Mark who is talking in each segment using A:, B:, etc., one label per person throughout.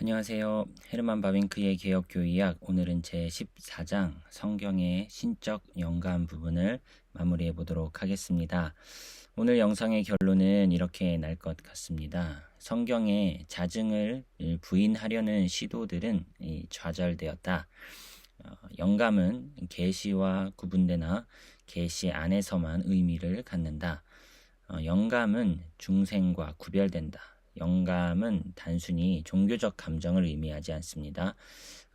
A: 안녕하세요. 헤르만 바빙크의 개혁교의학, 오늘은 제14장 성경의 신적 영감 부분을 마무리해 보도록 하겠습니다. 오늘 영상의 결론은 이렇게 날 것 같습니다. 성경의 자증을 부인하려는 시도들은 좌절되었다. 영감은 계시와 구분되나 계시 안에서만 의미를 갖는다. 영감은 중생과 구별된다. 영감은 단순히 종교적 감정을 의미하지 않습니다.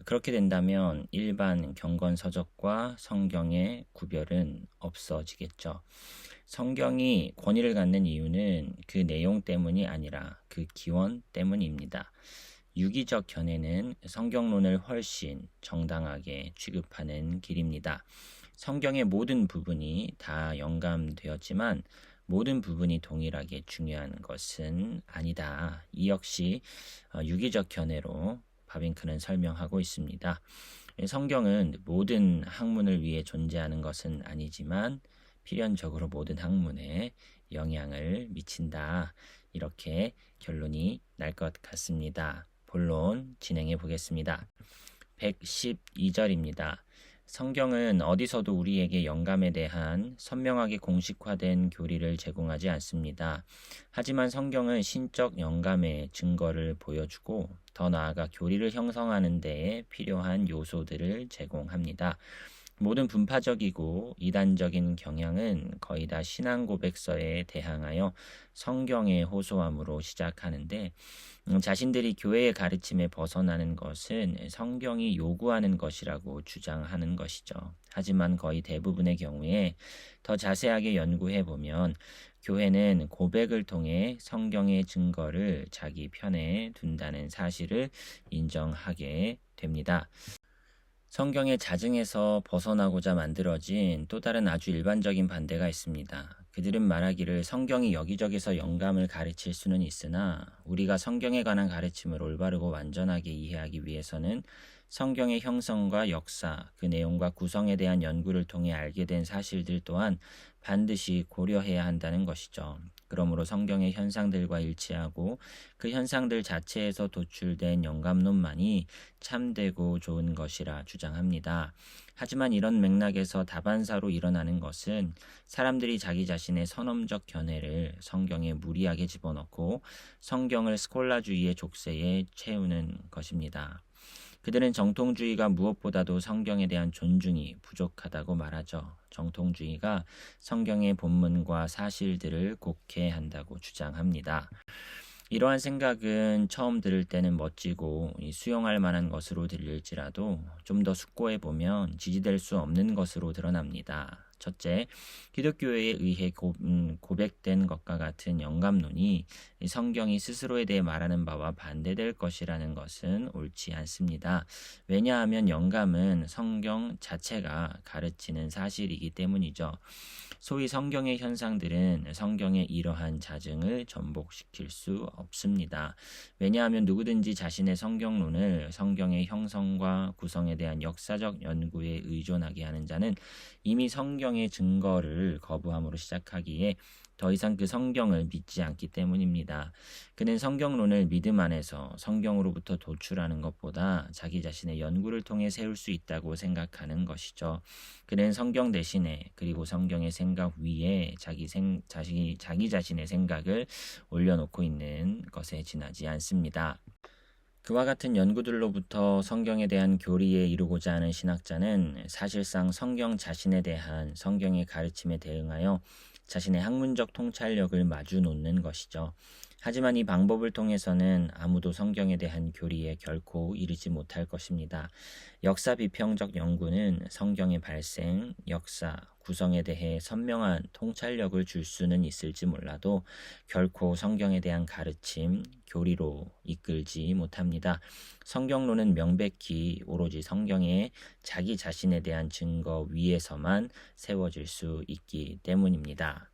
A: 그렇게 된다면 일반 경건서적과 성경의 구별은 없어지겠죠. 성경이 권위를 갖는 이유는 그 내용 때문이 아니라 그 기원 때문입니다. 유기적 견해는 성경론을 훨씬 정당하게 취급하는 길입니다. 성경의 모든 부분이 다 영감되었지만 모든 부분이 동일하게 중요한 것은 아니다. 이 역시 유기적 견해로 바빙크는 설명하고 있습니다. 성경은 모든 학문을 위해 존재하는 것은 아니지만 필연적으로 모든 학문에 영향을 미친다. 이렇게 결론이 날 것 같습니다. 본론 진행해 보겠습니다. 112절입니다. 성경은 어디서도 우리에게 영감에 대한 선명하게 공식화된 교리를 제공하지 않습니다. 하지만 성경은 신적 영감의 증거를 보여주고 더 나아가 교리를 형성하는 데에 필요한 요소들을 제공합니다. 모든 분파적이고 이단적인 경향은 거의 다 신앙 고백서에 대항하여 성경의 호소함으로 시작하는데 자신들이 교회의 가르침에 벗어나는 것은 성경이 요구하는 것이라고 주장하는 것이죠. 하지만 거의 대부분의 경우에 더 자세하게 연구해 보면 교회는 고백을 통해 성경의 증거를 자기 편에 둔다는 사실을 인정하게 됩니다. 성경의 자증에서 벗어나고자 만들어진 또 다른 아주 일반적인 반대가 있습니다. 그들은 말하기를 성경이 여기저기서 영감을 가르칠 수는 있으나 우리가 성경에 관한 가르침을 올바르고 완전하게 이해하기 위해서는 성경의 형성과 역사, 그 내용과 구성에 대한 연구를 통해 알게 된 사실들 또한 반드시 고려해야 한다는 것이죠. 그러므로 성경의 현상들과 일치하고 그 현상들 자체에서 도출된 영감론만이 참되고 좋은 것이라 주장합니다. 하지만 이런 맥락에서 다반사로 일어나는 것은 사람들이 자기 자신의 선험적 견해를 성경에 무리하게 집어넣고 성경을 스콜라주의의 족쇄에 채우는 것입니다. 그들은 정통주의가 무엇보다도 성경에 대한 존중이 부족하다고 말하죠. 정통주의가 성경의 본문과 사실들을 곡해한다고 주장합니다. 이러한 생각은 처음 들을 때는 멋지고 수용할 만한 것으로 들릴지라도 좀 더 숙고해 보면 지지될 수 없는 것으로 드러납니다. 첫째, 기독교에 의해 고백된 것과 같은 영감론이 성경이 스스로에 대해 말하는 바와 반대될 것이라는 것은 옳지 않습니다. 왜냐하면 영감은 성경 자체가 가르치는 사실이기 때문이죠. 소위 성경의 현상들은 성경의 이러한 자증을 전복시킬 수 없습니다. 왜냐하면 누구든지 자신의 성경론을 성경의 형성과 구성에 대한 역사적 연구에 의존하게 하는 자는 이미 성경의 증거를 거부함으로 시작하기에 더 이상 그 성경을 믿지 않기 때문입니다. 그는 성경론을 믿음 안에서 성경으로부터 도출하는 것보다 자기 자신의 연구를 통해 세울 수 있다고 생각하는 것이죠. 그는 성경 대신에 그리고 성경의 생각 위에 자기 자신의 생각을 올려놓고 있는 것에 지나지 않습니다. 그와 같은 연구들로부터 성경에 대한 교리에 이르고자 하는 신학자는 사실상 성경 자신에 대한 성경의 가르침에 대응하여 자신의 학문적 통찰력을 마주 놓는 것이죠. 하지만 이 방법을 통해서는 아무도 성경에 대한 교리에 결코 이르지 못할 것입니다. 역사 비평적 연구는 성경의 발생, 역사, 구성에 대해 선명한 통찰력을 줄 수는 있을지 몰라도 결코 성경에 대한 가르침, 교리로 이끌지 못합니다. 성경론은 명백히 오로지 성경의 자기 자신에 대한 증거 위에서만 세워질 수 있기 때문입니다.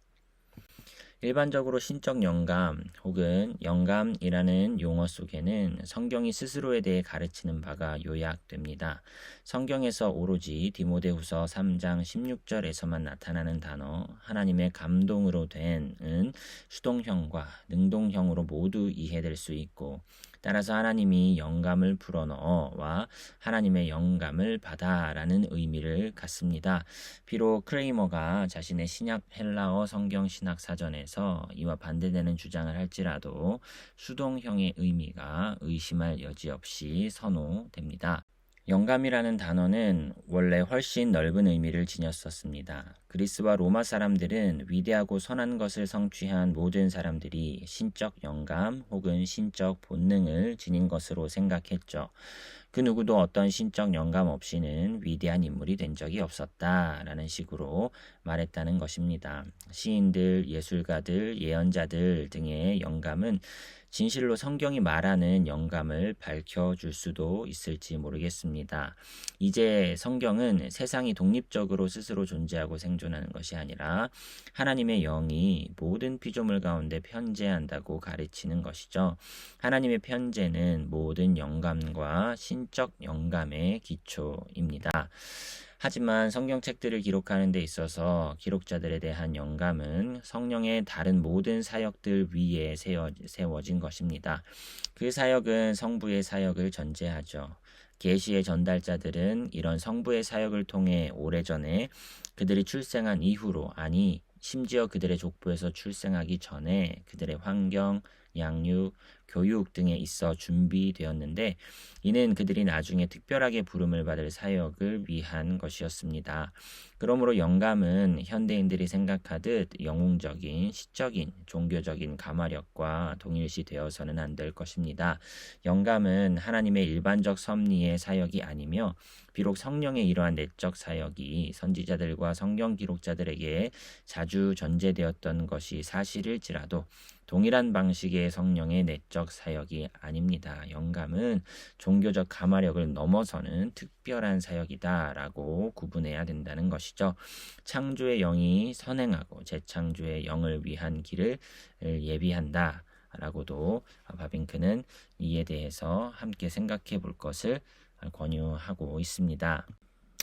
A: 일반적으로 신적 영감 혹은 영감이라는 용어 속에는 성경이 스스로에 대해 가르치는 바가 요약됩니다. 성경에서 오로지 디모데후서 3장 16절에서만 나타나는 단어 하나님의 감동으로 된은 수동형과 능동형으로 모두 이해될 수 있고 따라서 하나님이 영감을 불어넣어와 하나님의 영감을 받아라는 의미를 갖습니다. 비록 크레이머가 자신의 신약 헬라어 성경 신학 사전에서 이와 반대되는 주장을 할지라도 수동형의 의미가 의심할 여지 없이 선호됩니다. 영감이라는 단어는 원래 훨씬 넓은 의미를 지녔었습니다. 그리스와 로마 사람들은 위대하고 선한 것을 성취한 모든 사람들이 신적 영감 혹은 신적 본능을 지닌 것으로 생각했죠. 그 누구도 어떤 신적 영감 없이는 위대한 인물이 된 적이 없었다라는 식으로 말했다는 것입니다. 시인들, 예술가들, 예언자들 등의 영감은 진실로 성경이 말하는 영감을 밝혀줄 수도 있을지 모르겠습니다. 이제 성경은 세상이 독립적으로 스스로 존재하고 생존하는 것이 아니라 하나님의 영이 모든 피조물 가운데 편재한다고 가르치는 것이죠. 하나님의 편재는 모든 영감과 신적 영감의 기초입니다. 하지만 성경책들을 기록하는 데 있어서 기록자들에 대한 영감은 성령의 다른 모든 사역들 위에 세워진 것입니다. 그 사역은 성부의 사역을 전제하죠. 계시의 전달자들은 이런 성부의 사역을 통해 오래전에 그들이 출생한 이후로, 아니 심지어 그들의 족보에서 출생하기 전에 그들의 환경, 양육, 교육 등에 있어 준비되었는데, 이는 그들이 나중에 특별하게 부름을 받을 사역을 위한 것이었습니다. 그러므로 영감은 현대인들이 생각하듯 영웅적인, 시적인, 종교적인 가마력과 동일시 되어서는 안 될 것입니다. 영감은 하나님의 일반적 섭리의 사역이 아니며, 비록 성령의 이러한 내적 사역이 선지자들과 성경 기록자들에게 자주 전제되었던 것이 사실일지라도 동일한 방식의 성령의 내적 사역이 아닙니다. 영감은 종교적 가마력을 넘어서는 특별한 사역이다라고 구분해야 된다는 것이죠. 창조의 영이 선행하고 재창조의 영을 위한 길을 예비한다 라고도 바빙크는 이에 대해서 함께 생각해 볼 것을 권유하고 있습니다.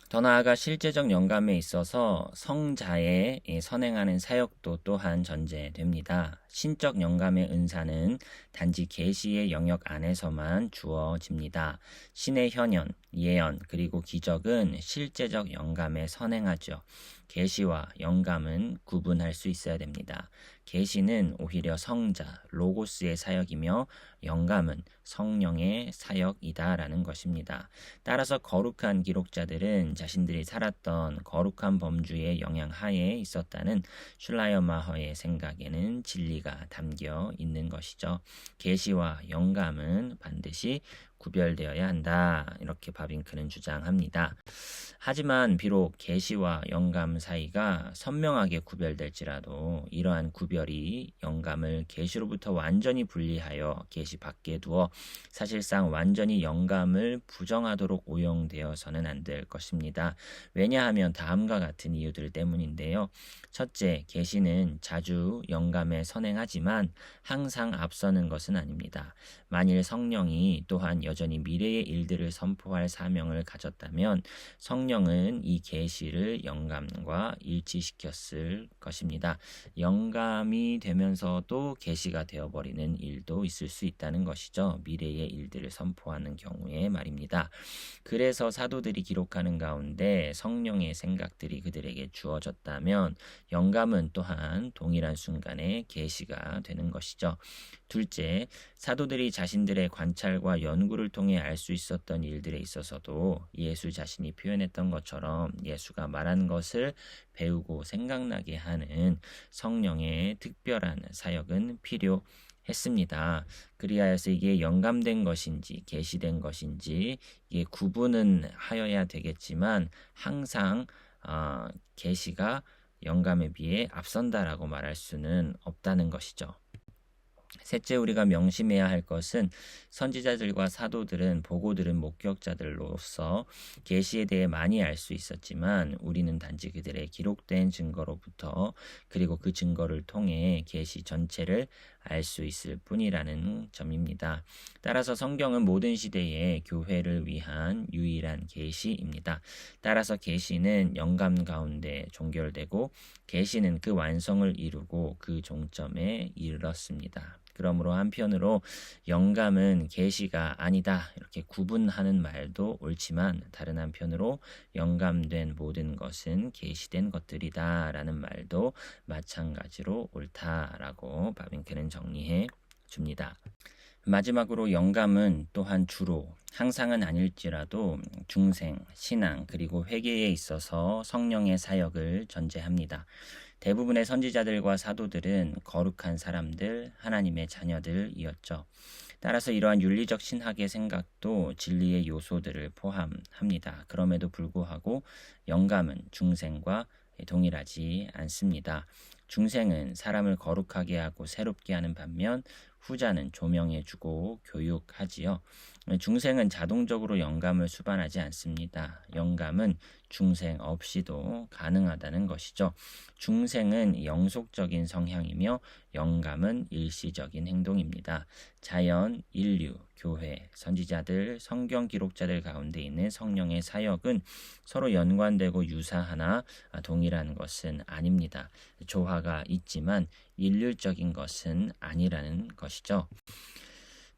A: 더 나아가 실제적 영감에 있어서 성자의 선행하는 사역도 또한 전제됩니다. 신적 영감의 은사는 단지 계시의 영역 안에서만 주어집니다. 신의 현현, 예언, 그리고 기적은 실제적 영감에 선행하죠. 계시와 영감은 구분할 수 있어야 됩니다. 계시는 오히려 성자, 로고스의 사역이며 영감은 성령의 사역이다라는 것입니다. 따라서 거룩한 기록자들은 자신들이 살았던 거룩한 범주의 영향 하에 있었다는 슐라이어마허의 생각에는 진리가 담겨 있는 것이죠. 계시와 영감은 반드시 구별되어야 한다. 이렇게 바빙크는 주장합니다. 하지만 비록 계시와 영감 사이가 선명하게 구별될지라도 이러한 구별이 영감을 계시로부터 완전히 분리하여 계시 밖에 두어 사실상 완전히 영감을 부정하도록 오용되어서는 안 될 것입니다. 왜냐하면 다음과 같은 이유들 때문인데요. 첫째, 계시는 자주 영감에 선행하지만 항상 앞서는 것은 아닙니다. 만일 성령이 또한 여전히 미래의 일들을 선포할 사명을 가졌다면 성령은 이 계시를 영감과 일치시켰을 것입니다. 영감이 되면서도 계시가 되어버리는 일도 있을 수 있다는 것이죠. 미래의 일들을 선포하는 경우에 말입니다. 그래서 사도들이 기록하는 가운데 성령의 생각들이 그들에게 주어졌다면 영감은 또한 동일한 순간에 계시가 되는 것이죠. 둘째, 사도들이 자신들의 관찰과 연구를 통해 알 수 있었던 일들에 있어서도 예수 자신이 표현했던 것처럼 예수가 말한 것을 배우고 생각나게 하는 성령의 특별한 사역은 필요했습니다. 그리하여서 이게 영감된 것인지 계시된 것인지 이게 구분은 하여야 되겠지만 항상 계시가 영감에 비해 앞선다라고 말할 수는 없다는 것이죠. 셋째, 우리가 명심해야 할 것은 선지자들과 사도들은 보고 들은 목격자들로서 계시에 대해 많이 알 수 있었지만 우리는 단지 그들의 기록된 증거로부터 그리고 그 증거를 통해 계시 전체를 알 수 있을 뿐이라는 점입니다. 따라서 성경은 모든 시대의 교회를 위한 유일한 계시입니다. 따라서 계시는 영감 가운데 종결되고 계시는 그 완성을 이루고 그 종점에 이르렀습니다. 그러므로 한편으로 영감은 계시가 아니다 이렇게 구분하는 말도 옳지만 다른 한편으로 영감된 모든 것은 계시된 것들이다 라는 말도 마찬가지로 옳다라고 바빙크는 정리해 줍니다. 마지막으로 영감은 또한 주로 항상은 아닐지라도 중생, 신앙 그리고 회개에 있어서 성령의 사역을 전제합니다. 대부분의 선지자들과 사도들은 거룩한 사람들, 하나님의 자녀들이었죠. 따라서 이러한 윤리적 신학의 생각도 진리의 요소들을 포함합니다. 그럼에도 불구하고 영감은 중생과 동일하지 않습니다. 중생은 사람을 거룩하게 하고 새롭게 하는 반면 후자는 조명해주고 교육하지요. 중생은 자동적으로 영감을 수반하지 않습니다. 영감은 중생 없이도 가능하다는 것이죠. 중생은 영속적인 성향이며 영감은 일시적인 행동입니다. 자연, 인류, 교회, 선지자들, 성경 기록자들 가운데 있는 성령의 사역은 서로 연관되고 유사하나 동일한 것은 아닙니다. 조화가 있지만 일률적인 것은 아니라는 것이죠.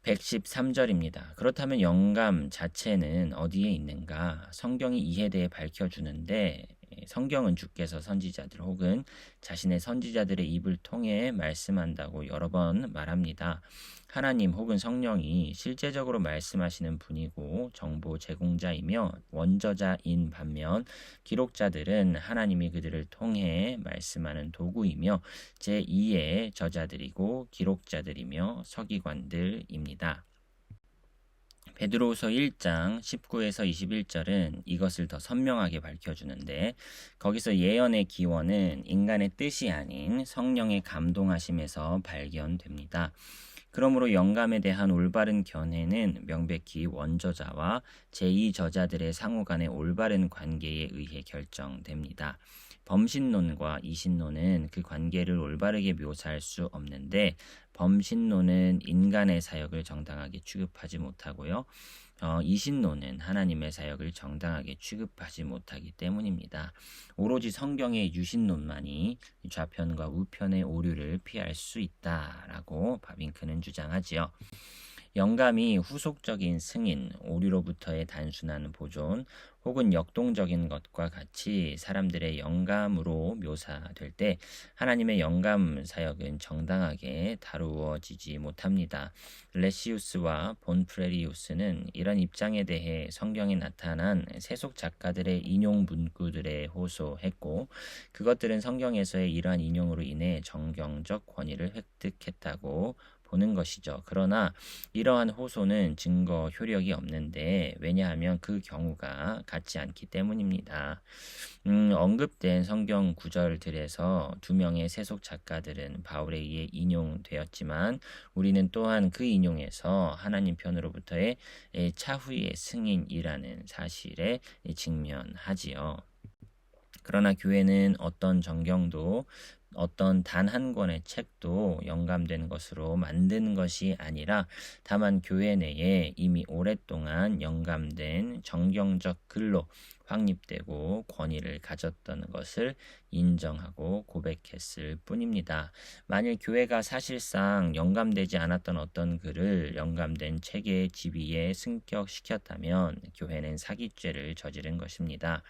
A: 113절입니다. 그렇다면 영감 자체는 어디에 있는가? 성경이 이에 대해 밝혀주는데 성경은 주께서 선지자들 혹은 자신의 선지자들의 입을 통해 말씀한다고 여러 번 말합니다. 하나님 혹은 성령이 실제적으로 말씀하시는 분이고 정보 제공자이며 원저자인 반면 기록자들은 하나님이 그들을 통해 말씀하는 도구이며 제2의 저자들이고 기록자들이며 서기관들입니다. 베드로후서 1장 19에서 21절은 이것을 더 선명하게 밝혀주는데 거기서 예언의 기원은 인간의 뜻이 아닌 성령의 감동하심에서 발견됩니다. 그러므로 영감에 대한 올바른 견해는 명백히 원저자와 제2저자들의 상호간의 올바른 관계에 의해 결정됩니다. 범신론과 이신론은 그 관계를 올바르게 묘사할 수 없는데 범신론은 인간의 사역을 정당하게 취급하지 못하고요. 이신론은 하나님의 사역을 정당하게 취급하지 못하기 때문입니다. 오로지 성경의 유신론만이 좌편과 우편의 오류를 피할 수 있다라고 바빙크는 주장하지요. 영감이 후속적인 승인, 오류로부터의 단순한 보존 혹은 역동적인 것과 같이 사람들의 영감으로 묘사될 때 하나님의 영감 사역은 정당하게 다루어지지 못합니다. 레시우스와 본프레리우스는 이런 입장에 대해 성경에 나타난 세속 작가들의 인용 문구들에 호소했고 그것들은 성경에서의 이러한 인용으로 인해 정경적 권위를 획득했다고 보는 것이죠. 그러나 이러한 호소는 증거 효력이 없는데 왜냐하면 그 경우가 같지 않기 때문입니다. 언급된 성경 구절들에서 두 명의 세속 작가들은 바울에 의해 인용되었지만 우리는 또한 그 인용에서 하나님 편으로부터의 차후의 승인이라는 사실에 직면하지요. 그러나 교회는 어떤 정경도 어떤 단 한 권의 책도 영감된 것으로 만든 것이 아니라 다만 교회 내에 이미 오랫동안 영감된 정경적 글로 확립되고 권위를 가졌던 것을 인정하고 고백했을 뿐입니다. 만일 교회가 사실상 영감되지 않았던 어떤 글을 영감된 책의 지위에 승격시켰다면 교회는 사기죄를 저지른 것입니다.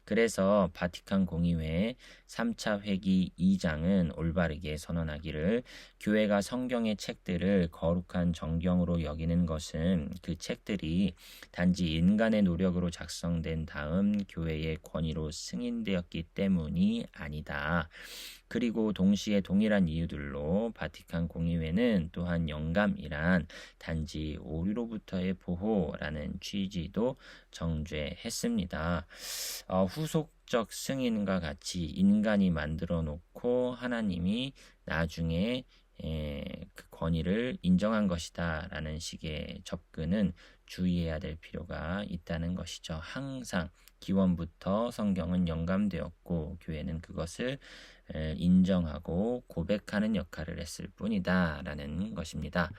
A: 그래서 바티칸 공의회 3차 회기 2장은 올바르게 선언하기를 교회가 성경의 책들을 거룩한 정경으로 여기는 것은 그 책들이 단지 인간의 노력으로 작성된 다음 교회의 권위로 승인되었기 때문이 아니다. 그리고 동시에 동일한 이유들로 바티칸 공의회는 또한 영감이란 단지 오류로부터의 보호라는 취지도 정죄했습니다. 후속적 승인과 같이 인간이 만들어 놓고 하나님이 나중에 그 권위를 인정한 것이다 라는 식의 접근은 주의해야 될 필요가 있다는 것이죠. 항상 기원부터 성경은 영감되었고 교회는 그것을 인정하고 고백하는 역할을 했을 뿐이다 라는 것입니다.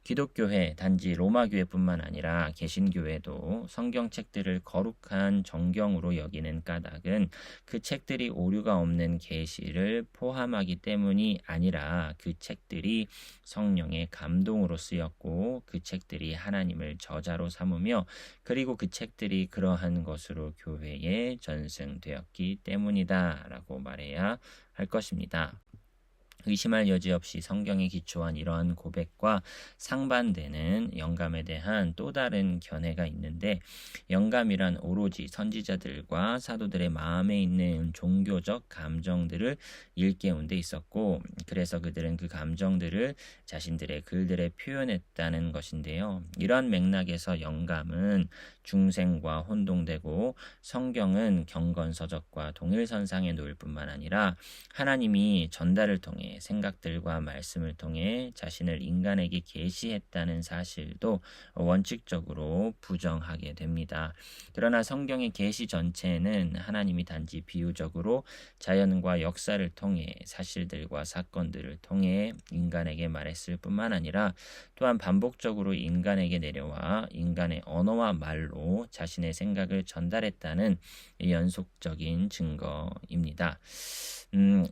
A: 기독교회 단지 로마교회뿐만 아니라 개신교회도 성경책들을 거룩한 정경으로 여기는 까닭은 그 책들이 오류가 없는 계시를 포함하기 때문이 아니라 그 책들이 성령의 감동으로 쓰였고 그 책들이 하나님을 저자로 삼으며 그리고 그 책들이 그러한 것으로 교회에 전승되었기 때문이다 라고 말해야 할 것입니다. 의심할 여지 없이 성경에 기초한 이러한 고백과 상반되는 영감에 대한 또 다른 견해가 있는데, 영감이란 오로지 선지자들과 사도들의 마음에 있는 종교적 감정들을 일깨운 데 있었고, 그래서 그들은 그 감정들을 자신들의 글들에 표현했다는 것인데요. 이러한 맥락에서 영감은 중생과 혼동되고 성경은 경건서적과 동일선상에 놓일 뿐만 아니라 하나님이 전달을 통해 생각들과 말씀을 통해 자신을 인간에게 계시했다는 사실도 원칙적으로 부정하게 됩니다. 그러나 성경의 계시 전체는 하나님이 단지 비유적으로 자연과 역사를 통해 사실들과 사건들을 통해 인간에게 말했을 뿐만 아니라 또한 반복적으로 인간에게 내려와 인간의 언어와 말로 자신의 생각을 전달했다는 연속적인 증거입니다.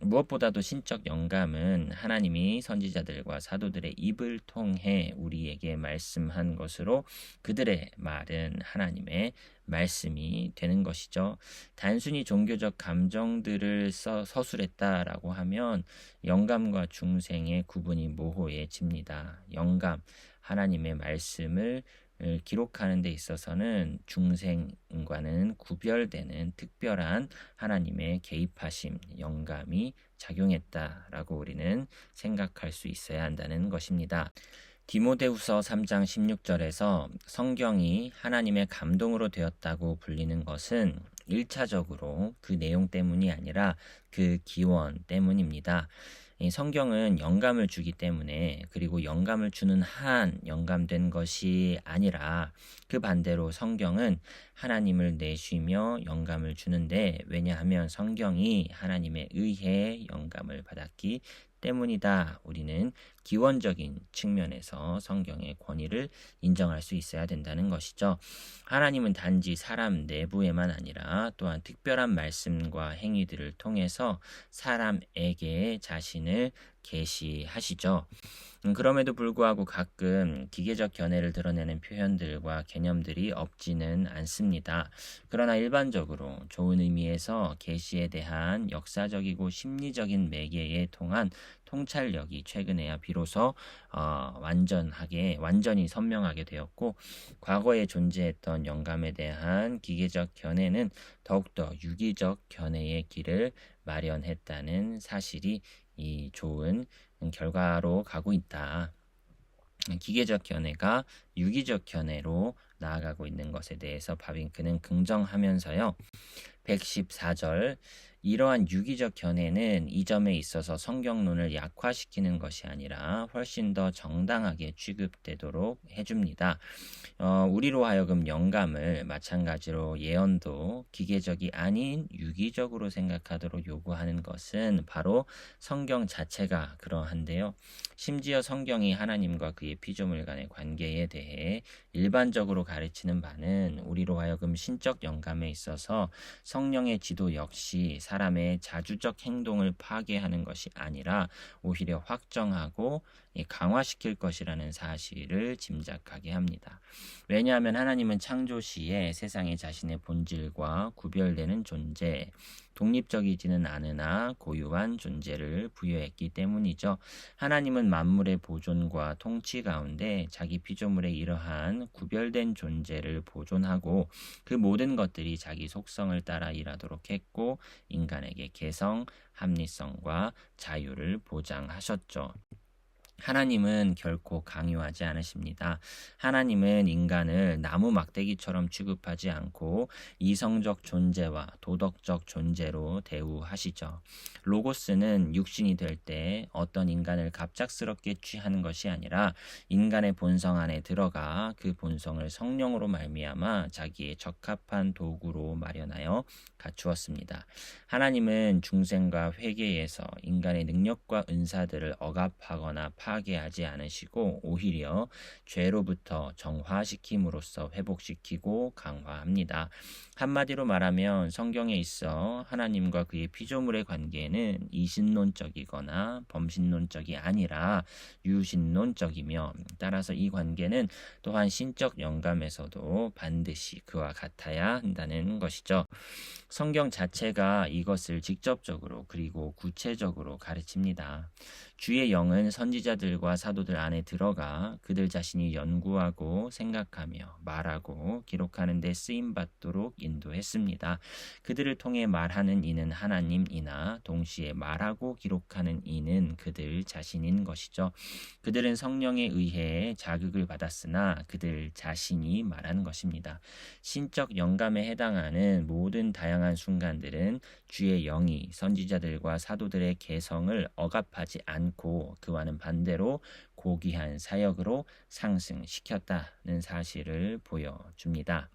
A: 무엇보다도 신적 영감은 하나님이 선지자들과 사도들의 입을 통해 우리에게 말씀한 것으로 그들의 말은 하나님의 말씀이 되는 것이죠. 단순히 종교적 감정들을 서술했다라고 하면 영감과 중생의 구분이 모호해집니다. 영감, 하나님의 말씀을 기록하는 데 있어서는 중생과는 구별되는 특별한 하나님의 개입하심, 영감이 작용했다라고 우리는 생각할 수 있어야 한다는 것입니다. 디모데후서 3장 16절에서 성경이 하나님의 감동으로 되었다고 불리는 것은 1차적으로 그 내용 때문이 아니라 그 기원 때문입니다. 이 성경은 영감을 주기 때문에, 그리고 영감을 주는 한 영감된 것이 아니라 그 반대로 성경은 하나님을 내쉬며 영감을 주는데, 왜냐하면 성경이 하나님에 의해 영감을 받았기 때문이다. 우리는 기원적인 측면에서 성경의 권위를 인정할 수 있어야 된다는 것이죠. 하나님은 단지 사람 내부에만 아니라 또한 특별한 말씀과 행위들을 통해서 사람에게 자신을 계시하시죠. 그럼에도 불구하고 가끔 기계적 견해를 드러내는 표현들과 개념들이 없지는 않습니다. 그러나 일반적으로 좋은 의미에서 계시에 대한 역사적이고 심리적인 매개에 통한 통찰력이 최근에야 비로소 완전히 선명하게 되었고, 과거에 존재했던 영감에 대한 기계적 견해는 더욱더 유기적 견해의 길을 마련했다는 사실이 이 좋은 결과로 가고 있다. 기계적 견해가 유기적 견해로 나아가고 있는 것에 대해서 바빙크는 긍정하면서요. 114절, 이러한 유기적 견해는 이 점에 있어서 성경론을 약화시키는 것이 아니라 훨씬 더 정당하게 취급되도록 해줍니다. 우리로 하여금 영감을 마찬가지로 예언도 기계적이 아닌 유기적으로 생각하도록 요구하는 것은 바로 성경 자체가 그러한데요. 심지어 성경이 하나님과 그의 피조물 간의 관계에 대해 일반적으로 가르치는 바는 우리로 하여금 신적 영감에 있어서 성령의 지도 역시 사람의 자주적 행동을 파괴하는 것이 아니라 오히려 확정하고 강화시킬 것이라는 사실을 짐작하게 합니다. 왜냐하면 하나님은 창조 시에 세상에 자신의 본질과 구별되는 존재, 독립적이지는 않으나 고유한 존재를 부여했기 때문이죠. 하나님은 만물의 보존과 통치 가운데 자기 피조물의 이러한 구별된 존재를 보존하고 그 모든 것들이 자기 속성을 따라 일하도록 했고 인간에게 개성, 합리성과 자유를 보장하셨죠. 하나님은 결코 강요하지 않으십니다. 하나님은 인간을 나무 막대기처럼 취급하지 않고 이성적 존재와 도덕적 존재로 대우하시죠. 로고스는 육신이 될 때 어떤 인간을 갑작스럽게 취하는 것이 아니라 인간의 본성 안에 들어가 그 본성을 성령으로 말미암아 자기의 적합한 도구로 마련하여 갖추었습니다. 하나님은 중생과 회개에서 인간의 능력과 은사들을 억압하거나 파괴하지 않으시고 오히려 죄로부터 정화시킴으로써 회복시키고 강화합니다. 한마디로 말하면 성경에 있어 하나님과 그의 피조물의 관계는 이신론적이거나 범신론적이 아니라 유신론적이며, 따라서 이 관계는 또한 신적 영감에서도 반드시 그와 같아야 한다는 것이죠. 성경 자체가 이것을 직접적으로 그리고 구체적으로 가르칩니다. 주의 영은 선지자들과 사도들 안에 들어가 그들 자신이 연구하고 생각하며 말하고 기록하는 데 쓰임받도록 인도했습니다. 그들을 통해 말하는 이는 하나님이나 동시에 말하고 기록하는 이는 그들 자신인 것이죠. 그들은 성령에 의해 자극을 받았으나 그들 자신이 말하는 것입니다. 신적 영감에 해당하는 모든 다양한 순간들은 주의 영이 선지자들과 사도들의 개성을 억압하지 않고 그와는 반대로 고귀한 사역으로 상승시켰다는 사실을 보여줍니다.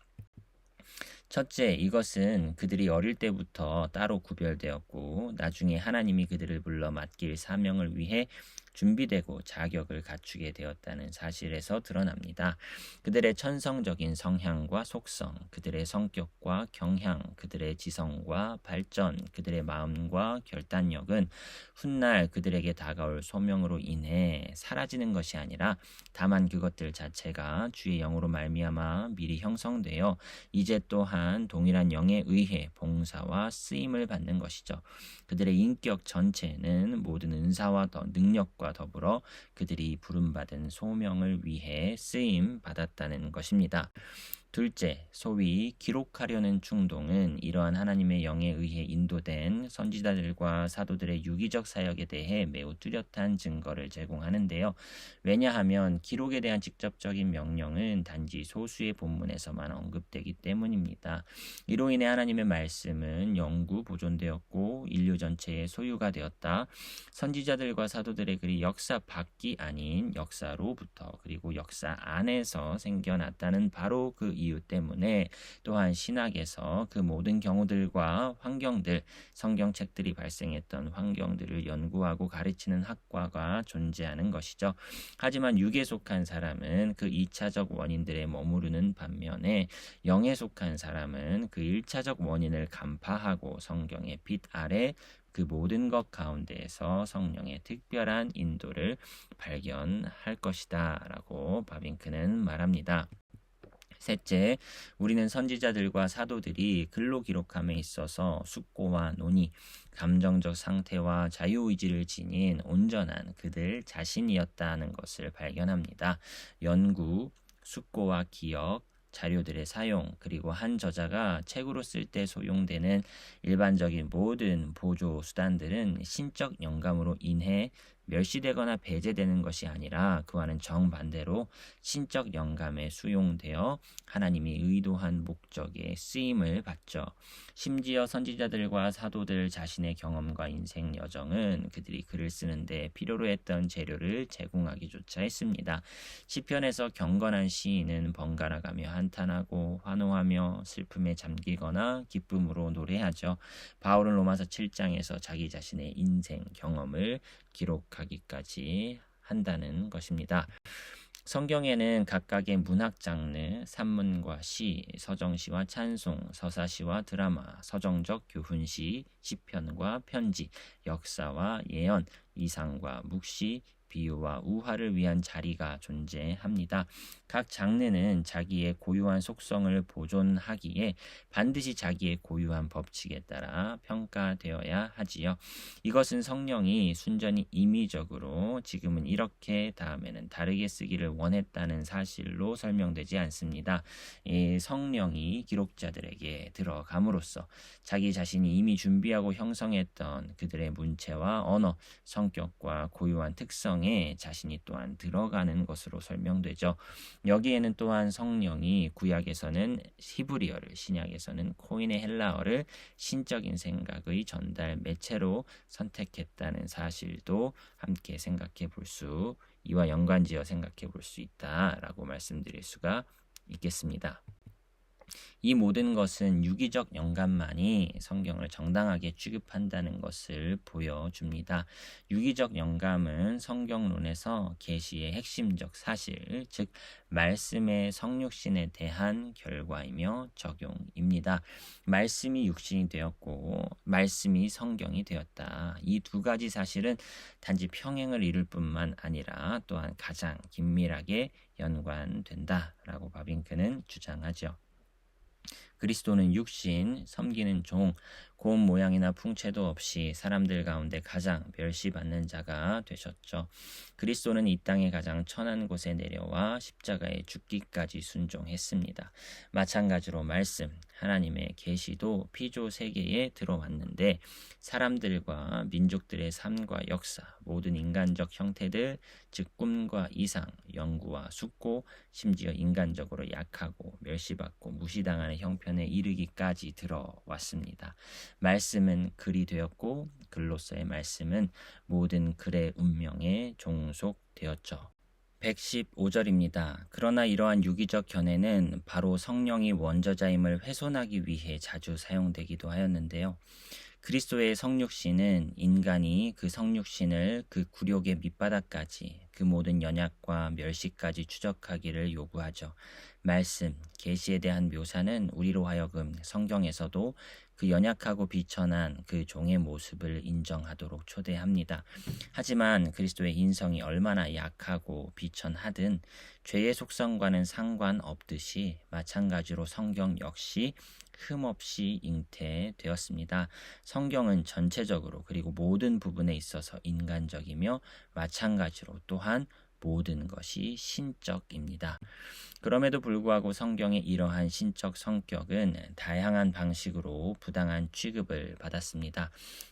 A: 첫째, 이것은 그들이 어릴 때부터 따로 구별되었고 나중에 하나님이 그들을 불러 맡길 사명을 위해 준비되고 자격을 갖추게 되었다는 사실에서 드러납니다. 그들의 천성적인 성향과 속성, 그들의 성격과 경향, 그들의 지성과 발전, 그들의 마음과 결단력은 훗날 그들에게 다가올 소명으로 인해 사라지는 것이 아니라 다만 그것들 자체가 주의 영으로 말미암아 미리 형성되어 이제 또한 동일한 영에 의해 봉사와 쓰임을 받는 것이죠. 그들의 인격 전체는 모든 은사와 능력과 더불어 그들이 부름받은 소명을 위해 쓰임 받았다는 것입니다. 둘째, 소위 기록하려는 충동은 이러한 하나님의 영에 의해 인도된 선지자들과 사도들의 유기적 사역에 대해 매우 뚜렷한 증거를 제공하는데요. 왜냐하면 기록에 대한 직접적인 명령은 단지 소수의 본문에서만 언급되기 때문입니다. 이로 인해 하나님의 말씀은 영구 보존되었고 인류 전체의 소유가 되었다. 선지자들과 사도들의 글이 역사 밖이 아닌 역사로부터 그리고 역사 안에서 생겨났다는 바로 그 이유 때문에 또한 신학에서 그 모든 경우들과 환경들, 성경책들이 발생했던 환경들을 연구하고 가르치는 학과가 존재하는 것이죠. 하지만 육에 속한 사람은 그 2차적 원인들에 머무르는 반면에 영에 속한 사람은 그 1차적 원인을 간파하고 성경의 빛 아래 그 모든 것 가운데에서 성령의 특별한 인도를 발견할 것이다 라고 바빙크는 말합니다. 셋째, 우리는 선지자들과 사도들이 글로 기록함에 있어서 숙고와 논의, 감정적 상태와 자유의지를 지닌 온전한 그들 자신이었다는 것을 발견합니다. 연구, 숙고와 기억, 자료들의 사용, 그리고 한 저자가 책으로 쓸 때 소용되는 일반적인 모든 보조 수단들은 신적 영감으로 인해 멸시되거나 배제되는 것이 아니라 그와는 정반대로 신적 영감에 수용되어 하나님이 의도한 목적에 쓰임을 받죠. 심지어 선지자들과 사도들 자신의 경험과 인생 여정은 그들이 글을 쓰는데 필요로 했던 재료를 제공하기조차 했습니다. 시편에서 경건한 시인은 번갈아가며 한탄하고 환호하며 슬픔에 잠기거나 기쁨으로 노래하죠. 바울은 로마서 7장에서 자기 자신의 인생 경험을 기록하기까지 한다는 것입니다. 성경에는 각각의 문학 장르, 산문과 시, 서정시와 찬송, 서사시와 드라마, 서정적 교훈시, 시편과 편지, 역사와 예언, 이상과 묵시, 비유와 우화를 위한 자리가 존재합니다. 각 장르는 자기의 고유한 속성을 보존하기에 반드시 자기의 고유한 법칙에 따라 평가되어야 하지요. 이것은 성령이 순전히 임의적으로 지금은 이렇게 다음에는 다르게 쓰기를 원했다는 사실로 설명되지 않습니다. 이 성령이 기록자들에게 들어감으로써 자기 자신이 이미 준비하고 형성했던 그들의 문체와 언어, 성격과 고유한 특성에 자신이 또한 들어가는 것으로 설명되죠. 여기에는 또한 성령이 구약에서는 히브리어를, 신약에서는 코인의 헬라어를 신적인 생각의 전달 매체로 선택했다는 사실도 함께 생각해 볼 수, 이와 연관지어 생각해 볼 수 있다라고 말씀드릴 수가 있겠습니다. 이 모든 것은 유기적 영감만이 성경을 정당하게 취급한다는 것을 보여줍니다. 유기적 영감은 성경론에서 계시의 핵심적 사실, 즉 말씀의 성육신에 대한 결과이며 적용입니다. 말씀이 육신이 되었고 말씀이 성경이 되었다. 이 두 가지 사실은 단지 평행을 이룰 뿐만 아니라 또한 가장 긴밀하게 연관된다라고 바빙크는 주장하죠. 그리스도는 육신, 섬기는 종, 고운 모양이나 풍채도 없이 사람들 가운데 가장 멸시받는 자가 되셨죠. 그리스도는 이 땅의 가장 천한 곳에 내려와 십자가에 죽기까지 순종했습니다. 마찬가지로 말씀, 하나님의 계시도 피조 세계에 들어왔는데 사람들과 민족들의 삶과 역사, 모든 인간적 형태들, 즉 꿈과 이상, 연구와 숙고, 심지어 인간적으로 약하고 멸시받고 무시당하는 형편에 이르기까지 들어왔습니다. 말씀은 글이 되었고 글로서의 말씀은 모든 글의 운명에 종속되었죠. 115절입니다. 그러나 이러한 유기적 견해는 바로 성령이 원저자임을 훼손하기 위해 자주 사용되기도 하였는데요. 그리스도의 성육신은 인간이 그 성육신을 그 굴욕의 밑바닥까지 그 모든 연약과 멸시까지 추적하기를 요구하죠. 말씀, 계시에 대한 묘사는 우리로 하여금 성경에서도 그 연약하고 비천한 그 종의 모습을 인정하도록 초대합니다. 하지만 그리스도의 인성이 얼마나 약하고 비천하든 죄의 속성과는 상관없듯이 마찬가지로 성경 역시 흠없이 잉태되었습니다. 성경은 전체적으로 그리고 모든 부분에 있어서 인간적이며 마찬가지로 또한 모든 것이 신적입니다. 그럼에도 불구하고 성경의 이러한 신적 성격은 다양한 방식으로 부당한 취급을 받았습니다.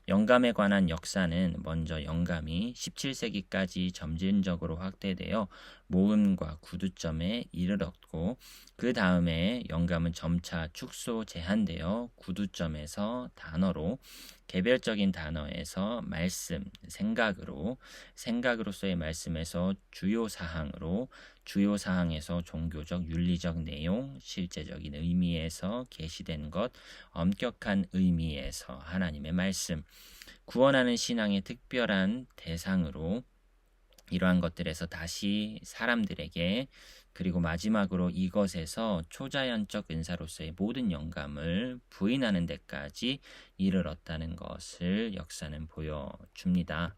A: 영감에 관한 역사는 먼저 영감이 17세기까지 점진적으로 확대되어 모음과 구두점에 이르렀고 그 다음에 영감은 점차 축소 제한되어 구두점에서 단어로 개별적인 단어에서 말씀, 생각으로서의 말씀에서 주요 사항으로 주요 사항에서 종교적, 윤리적 내용, 실제적인 의미에서 계시된 것, 엄격한 의미에서 하나님의 말씀, 구원하는 신앙의 특별한 대상으로 이러한 것들에서 다시 사람들에게 그리고 마지막으로 이것에서 초자연적 은사로서의 모든 영감을 부인하는 데까지 이르렀다는 것을 역사는 보여줍니다.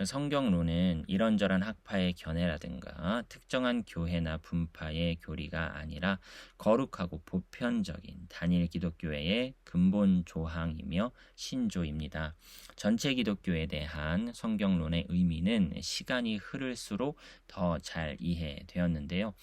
A: 성경론은 이런저런 학파의 견해라든가 특정한 교회나 분파의 교리가 아니라 거룩하고 보편적인 단일 기독교회의 근본 조항이며 신조입니다. 전체 기독교에 대한 성경론의 의미는 시간이 흐를수록 더 잘 이해되었는데요.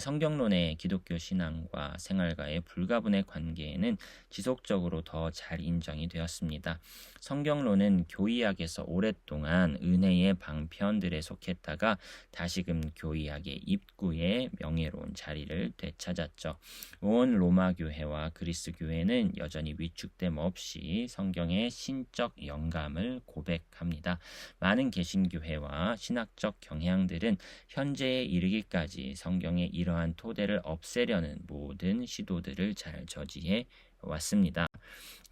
A: 성경론의 기독교 신앙과 생활과의 불가분의 관계에는 지속적으로 더 잘 인정이 되었습니다. 성경론은 교의학에서 오랫동안 은혜의 방편들에 속했다가 다시금 교의학의 입구에 명예로운 자리를 되찾았죠. 온 로마 교회와 그리스 교회는 여전히 위축됨 없이 성경의 신적 영감을 고백합니다. 많은 개신교회와 신학적 경향들은 현재에 이르기까지 성경의 이러한 토대를 없애려는 모든 시도들을 잘 저지해 왔습니다.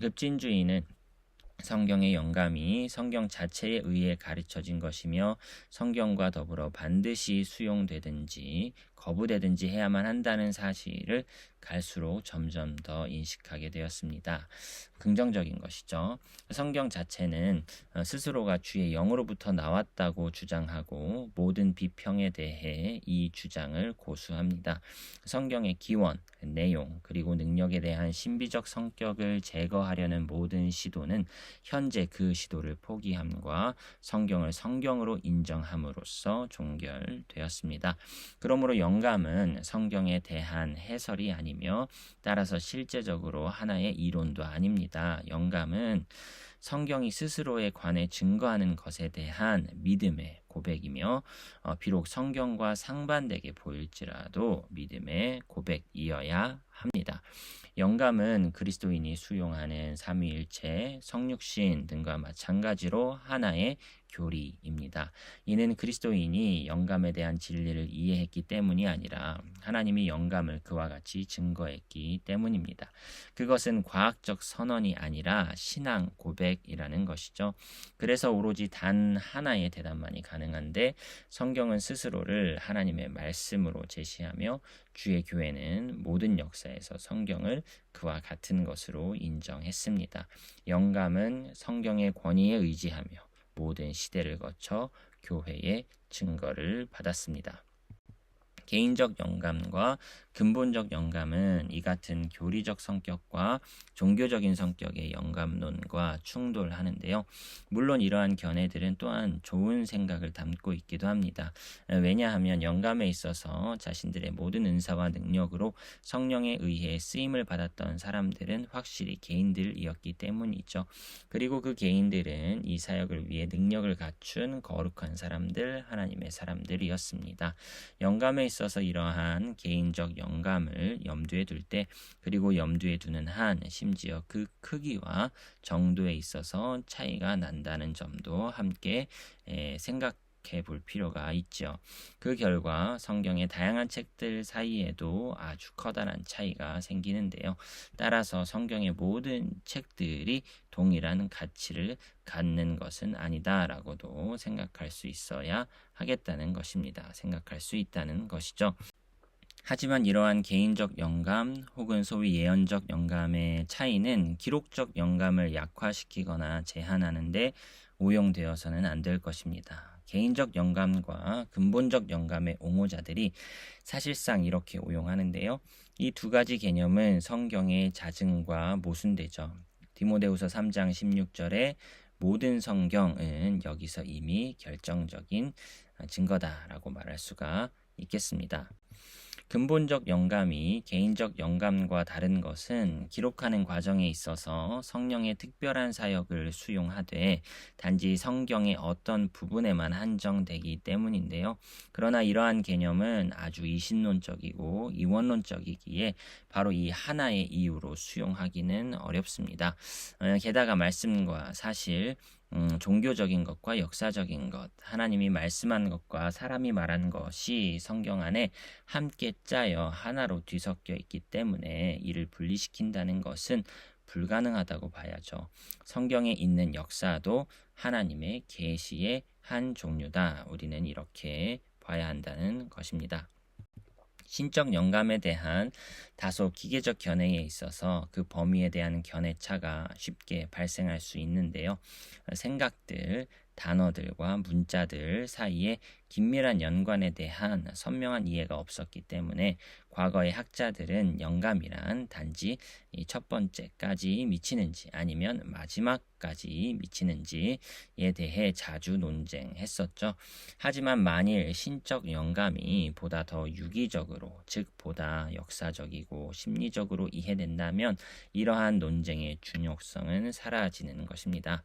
A: 급진주의는 성경의 영감이 성경 자체에 의해 가르쳐진 것이며 성경과 더불어 반드시 수용되든지 거부되든지 해야만 한다는 사실을 갈수록 점점 더 인식하게 되었습니다. 긍정적인 것이죠. 성경 자체는 스스로가 주의 영으로부터 나왔다고 주장하고 모든 비평에 대해 이 주장을 고수합니다. 성경의 기원, 내용, 그리고 능력에 대한 신비적 성격을 제거하려는 모든 시도는 현재 그 시도를 포기함과 성경을 성경으로 인정함으로써 종결되었습니다. 그러므로 영감은 성경에 대한 해설이 아니며 따라서 실제적으로 하나의 이론도 아닙니다. 영감은 성경이 스스로에 관해 증거하는 것에 대한 믿음의 고백이며 비록 성경과 상반되게 보일지라도 믿음의 고백이어야 합니다. 영감은 그리스도인이 수용하는 삼위일체, 성육신 등과 마찬가지로 하나의 교리입니다. 이는 그리스도인이 영감에 대한 진리를 이해했기 때문이 아니라 하나님이 영감을 그와 같이 증거했기 때문입니다. 그것은 과학적 선언이 아니라 신앙 고백이라는 것이죠. 그래서 오로지 단 하나의 대답만이 가능한데 성경은 스스로를 하나님의 말씀으로 제시하며 주의 교회는 모든 역사에서 성경을 그와 같은 것으로 인정했습니다. 영감은 성경의 권위에 의지하며 모든 시대를 거쳐 교회의 증거를 받았습니다. 개인적 영감과 근본적 영감은 이 같은 교리적 성격과 종교적인 성격의 영감론과 충돌하는데요. 물론 이러한 견해들은 또한 좋은 생각을 담고 있기도 합니다. 왜냐하면 영감에 있어서 자신들의 모든 은사와 능력으로 성령에 의해 쓰임을 받았던 사람들은 확실히 개인들이었기 때문이죠. 그리고 그 개인들은 이 사역을 위해 능력을 갖춘 거룩한 사람들, 하나님의 사람들이었습니다. 영감에 있어서 이러한 개인적 영감을 염두에 둘 때, 그리고 염두에 두는 한 심지어 그 크기와 정도에 있어서 차이가 난다는 점도 함께 생각해 볼 필요가 있죠. 그 결과 성경의 다양한 책들 사이에도 아주 커다란 차이가 생기는데요. 따라서 성경의 모든 책들이 동일한 가치를 갖는 것은 아니다라고도 생각할 수 있어야 하겠다는 것입니다. 생각할 수 있다는 것이죠. 하지만 이러한 개인적 영감 혹은 소위 예언적 영감의 차이는 기록적 영감을 약화시키거나 제한하는데 오용되어서는 안 될 것입니다. 개인적 영감과 근본적 영감의 옹호자들이 사실상 이렇게 오용하는데요. 이 두 가지 개념은 성경의 자증과 모순되죠. 디모데후서 3장 16절에 모든 성경은 여기서 이미 결정적인 증거다라고 말할 수가 있겠습니다. 근본적 영감이 개인적 영감과 다른 것은 기록하는 과정에 있어서 성령의 특별한 사역을 수용하되 단지 성경의 어떤 부분에만 한정되기 때문인데요. 그러나 이러한 개념은 아주 이신론적이고 이원론적이기에 바로 이 하나의 이유로 수용하기는 어렵습니다. 게다가 말씀과 사실, 종교적인 것과 역사적인 것, 하나님이 말씀한 것과 사람이 말한 것이 성경 안에 함께 짜여 하나로 뒤섞여 있기 때문에 이를 분리시킨다는 것은 불가능하다고 봐야죠. 성경에 있는 역사도 하나님의 계시의 한 종류다. 우리는 이렇게 봐야 한다는 것입니다. 신적 영감에 대한 다소 기계적 견해에 있어서 그 범위에 대한 견해차가 쉽게 발생할 수 있는데요. 생각들, 단어들과 문자들 사이에 긴밀한 연관에 대한 선명한 이해가 없었기 때문에 과거의 학자들은 영감이란 단지 이 첫 번째까지 미치는지 아니면 마지막까지 미치는지에 대해 자주 논쟁했었죠. 하지만 만일 신적 영감이 보다 더 유기적으로, 즉 보다 역사적이고 심리적으로 이해된다면 이러한 논쟁의 중요성은 사라지는 것입니다.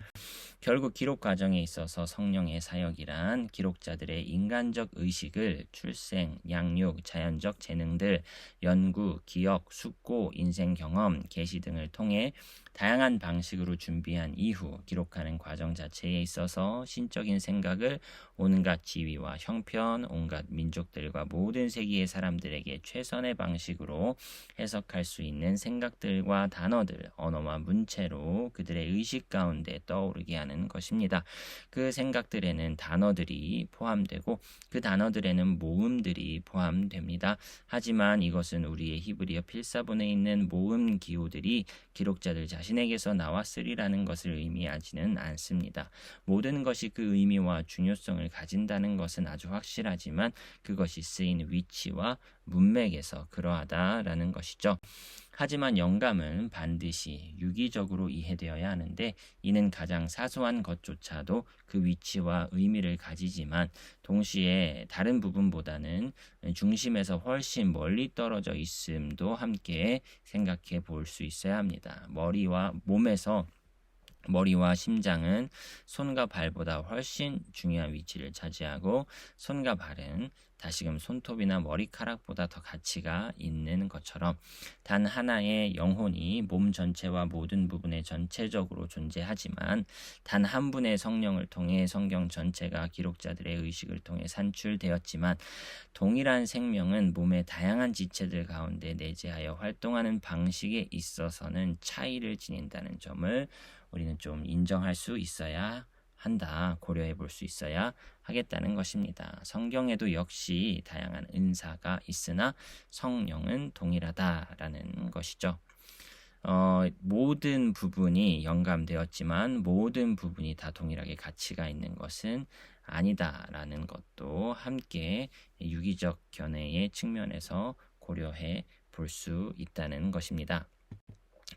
A: 결국 기록 과정에 있어서 성령의 사역이란 기록자들의 인간적 의식을 출생, 양육, 자연적 재능들, 연구, 기억, 숙고, 인생 경험, 계시 등을 통해 다양한 방식으로 준비한 이후 기록하는 과정 자체에 있어서 신적인 생각을 온갖 지위와 형편, 온갖 민족들과 모든 세계의 사람들에게 최선의 방식으로 해석할 수 있는 생각들과 단어들, 언어와 문체로 그들의 의식 가운데 떠오르게 하는 것입니다. 그 생각들에는 단어들이 포함되고 그 단어들에는 모음들이 포함됩니다. 하지만 이것은 우리의 히브리어 필사본에 있는 모음 기호들이 기록자들 자신에게서 나왔으리라는 것을 의미하지는 않습니다. 모든 것이 그 의미와 중요성을 가진다는 것은 아주 확실하지만 그것이 쓰인 위치와 문맥에서 그러하다라는 것이죠. 하지만 영감은 반드시 유기적으로 이해되어야 하는데 이는 가장 사소한 것조차도 그 위치와 의미를 가지지만 동시에 다른 부분보다는 중심에서 훨씬 멀리 떨어져 있음도 함께 생각해 볼 수 있어야 합니다. 머리와 심장은 손과 발보다 훨씬 중요한 위치를 차지하고 손과 발은 다시금 손톱이나 머리카락보다 더 가치가 있는 것처럼 단 하나의 영혼이 몸 전체와 모든 부분에 전체적으로 존재하지만 단 한 분의 성령을 통해 성경 전체가 기록자들의 의식을 통해 산출되었지만 동일한 생명은 몸의 다양한 지체들 가운데 내재하여 활동하는 방식에 있어서는 차이를 지닌다는 점을 우리는 좀 인정할 수 있어야 한다. 고려해 볼 수 있어야 하겠다는 것입니다. 성경에도 역시 다양한 은사가 있으나 성령은 동일하다라는 것이죠. 모든 부분이 영감되었지만 모든 부분이 다 동일하게 가치가 있는 것은 아니다라는 것도 함께 유기적 견해의 측면에서 고려해 볼 수 있다는 것입니다.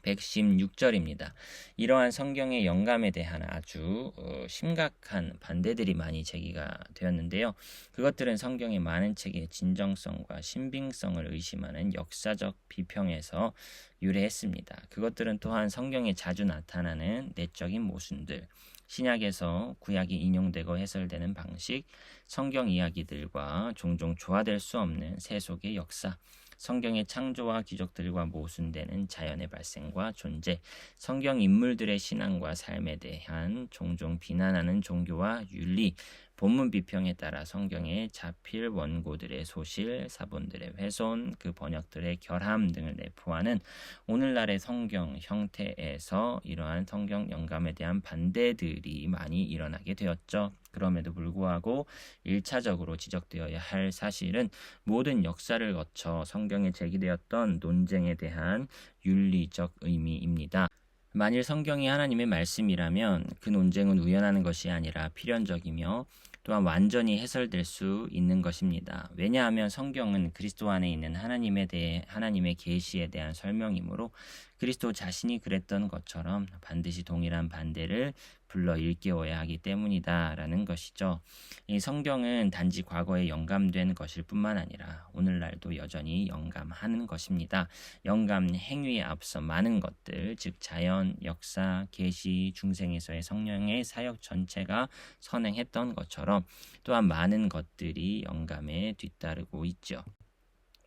A: 116절입니다. 이러한 성경의 영감에 대한 아주 심각한 반대들이 많이 제기가 되었는데요. 그것들은 성경의 많은 책의 진정성과 신빙성을 의심하는 역사적 비평에서 유래했습니다. 그것들은 또한 성경에 자주 나타나는 내적인 모순들, 신약에서 구약이 인용되고 해설되는 방식, 성경 이야기들과 종종 조화될 수 없는 세속의 역사, 성경의 창조와 기적들과 모순되는 자연의 발생과 존재, 성경 인물들의 신앙과 삶에 대한 종종 비난하는 종교와 윤리, 본문 비평에 따라 성경에 잡힐 원고들의 소실, 사본들의 훼손, 그 번역들의 결함 등을 내포하는 오늘날의 성경 형태에서 이러한 성경 영감에 대한 반대들이 많이 일어나게 되었죠. 그럼에도 불구하고 1차적으로 지적되어야 할 사실은 모든 역사를 거쳐 성경에 제기되었던 논쟁에 대한 윤리적 의미입니다. 만일 성경이 하나님의 말씀이라면 그 논쟁은 우연하는 것이 아니라 필연적이며 또한 완전히 해설될 수 있는 것입니다. 왜냐하면 성경은 그리스도 안에 있는 하나님의 계시에 대한 설명이므로 그리스도 자신이 그랬던 것처럼 반드시 동일한 반대를 불러 일깨워야 하기 때문이다라는 것이죠. 이 성경은 단지 과거에 영감된 것일 뿐만 아니라 오늘날도 여전히 영감하는 것입니다. 영감 행위에 앞서 많은 것들, 즉 자연, 역사, 계시, 중생에서의 성령의 사역 전체가 선행했던 것처럼 또한 많은 것들이 영감에 뒤따르고 있죠.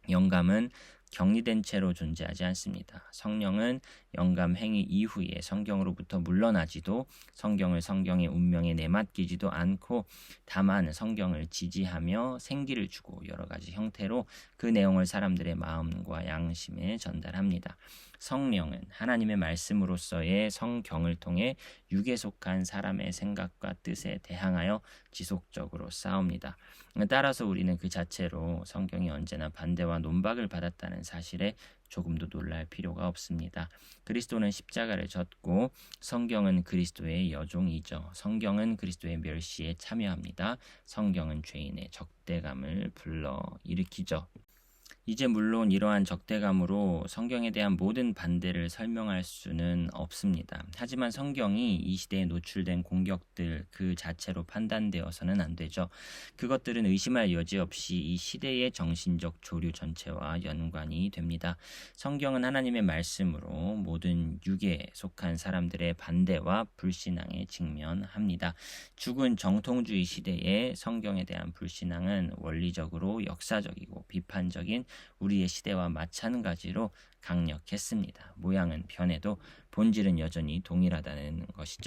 A: 영감은 격리된 채로 존재하지 않습니다. 성령은 영감 행위 이후에 성경으로부터 물러나지도 성경을 성경의 운명에 내맡기지도 않고 다만 성경을 지지하며 생기를 주고 여러 가지 형태로 그 내용을 사람들의 마음과 양심에 전달합니다. 성령은 하나님의 말씀으로서의 성경을 통해 육에 속한 사람의 생각과 뜻에 대항하여 지속적으로 싸웁니다. 따라서 우리는 그 자체로 성경이 언제나 반대와 논박을 받았다는 사실에 조금도 놀랄 필요가 없습니다. 그리스도는 십자가를 졌고 성경은 그리스도의 여종이죠. 성경은 그리스도의 멸시에 참여합니다. 성경은 죄인의 적대감을 불러일으키죠. 이제 물론 이러한 적대감으로 성경에 대한 모든 반대를 설명할 수는 없습니다. 하지만 성경이 이 시대에 노출된 공격들 그 자체로 판단되어서는 안 되죠. 그것들은 의심할 여지 없이 이 시대의 정신적 조류 전체와 연관이 됩니다. 성경은 하나님의 말씀으로 모든 육에 속한 사람들의 반대와 불신앙에 직면합니다. 죽은 정통주의 시대에 성경에 대한 불신앙은 원리적으로 역사적이고 비판적인 우리의 시대와 마찬가지로 강력했습니다. 모양은 변해도 본질은 여전히 동일하다는 것이죠.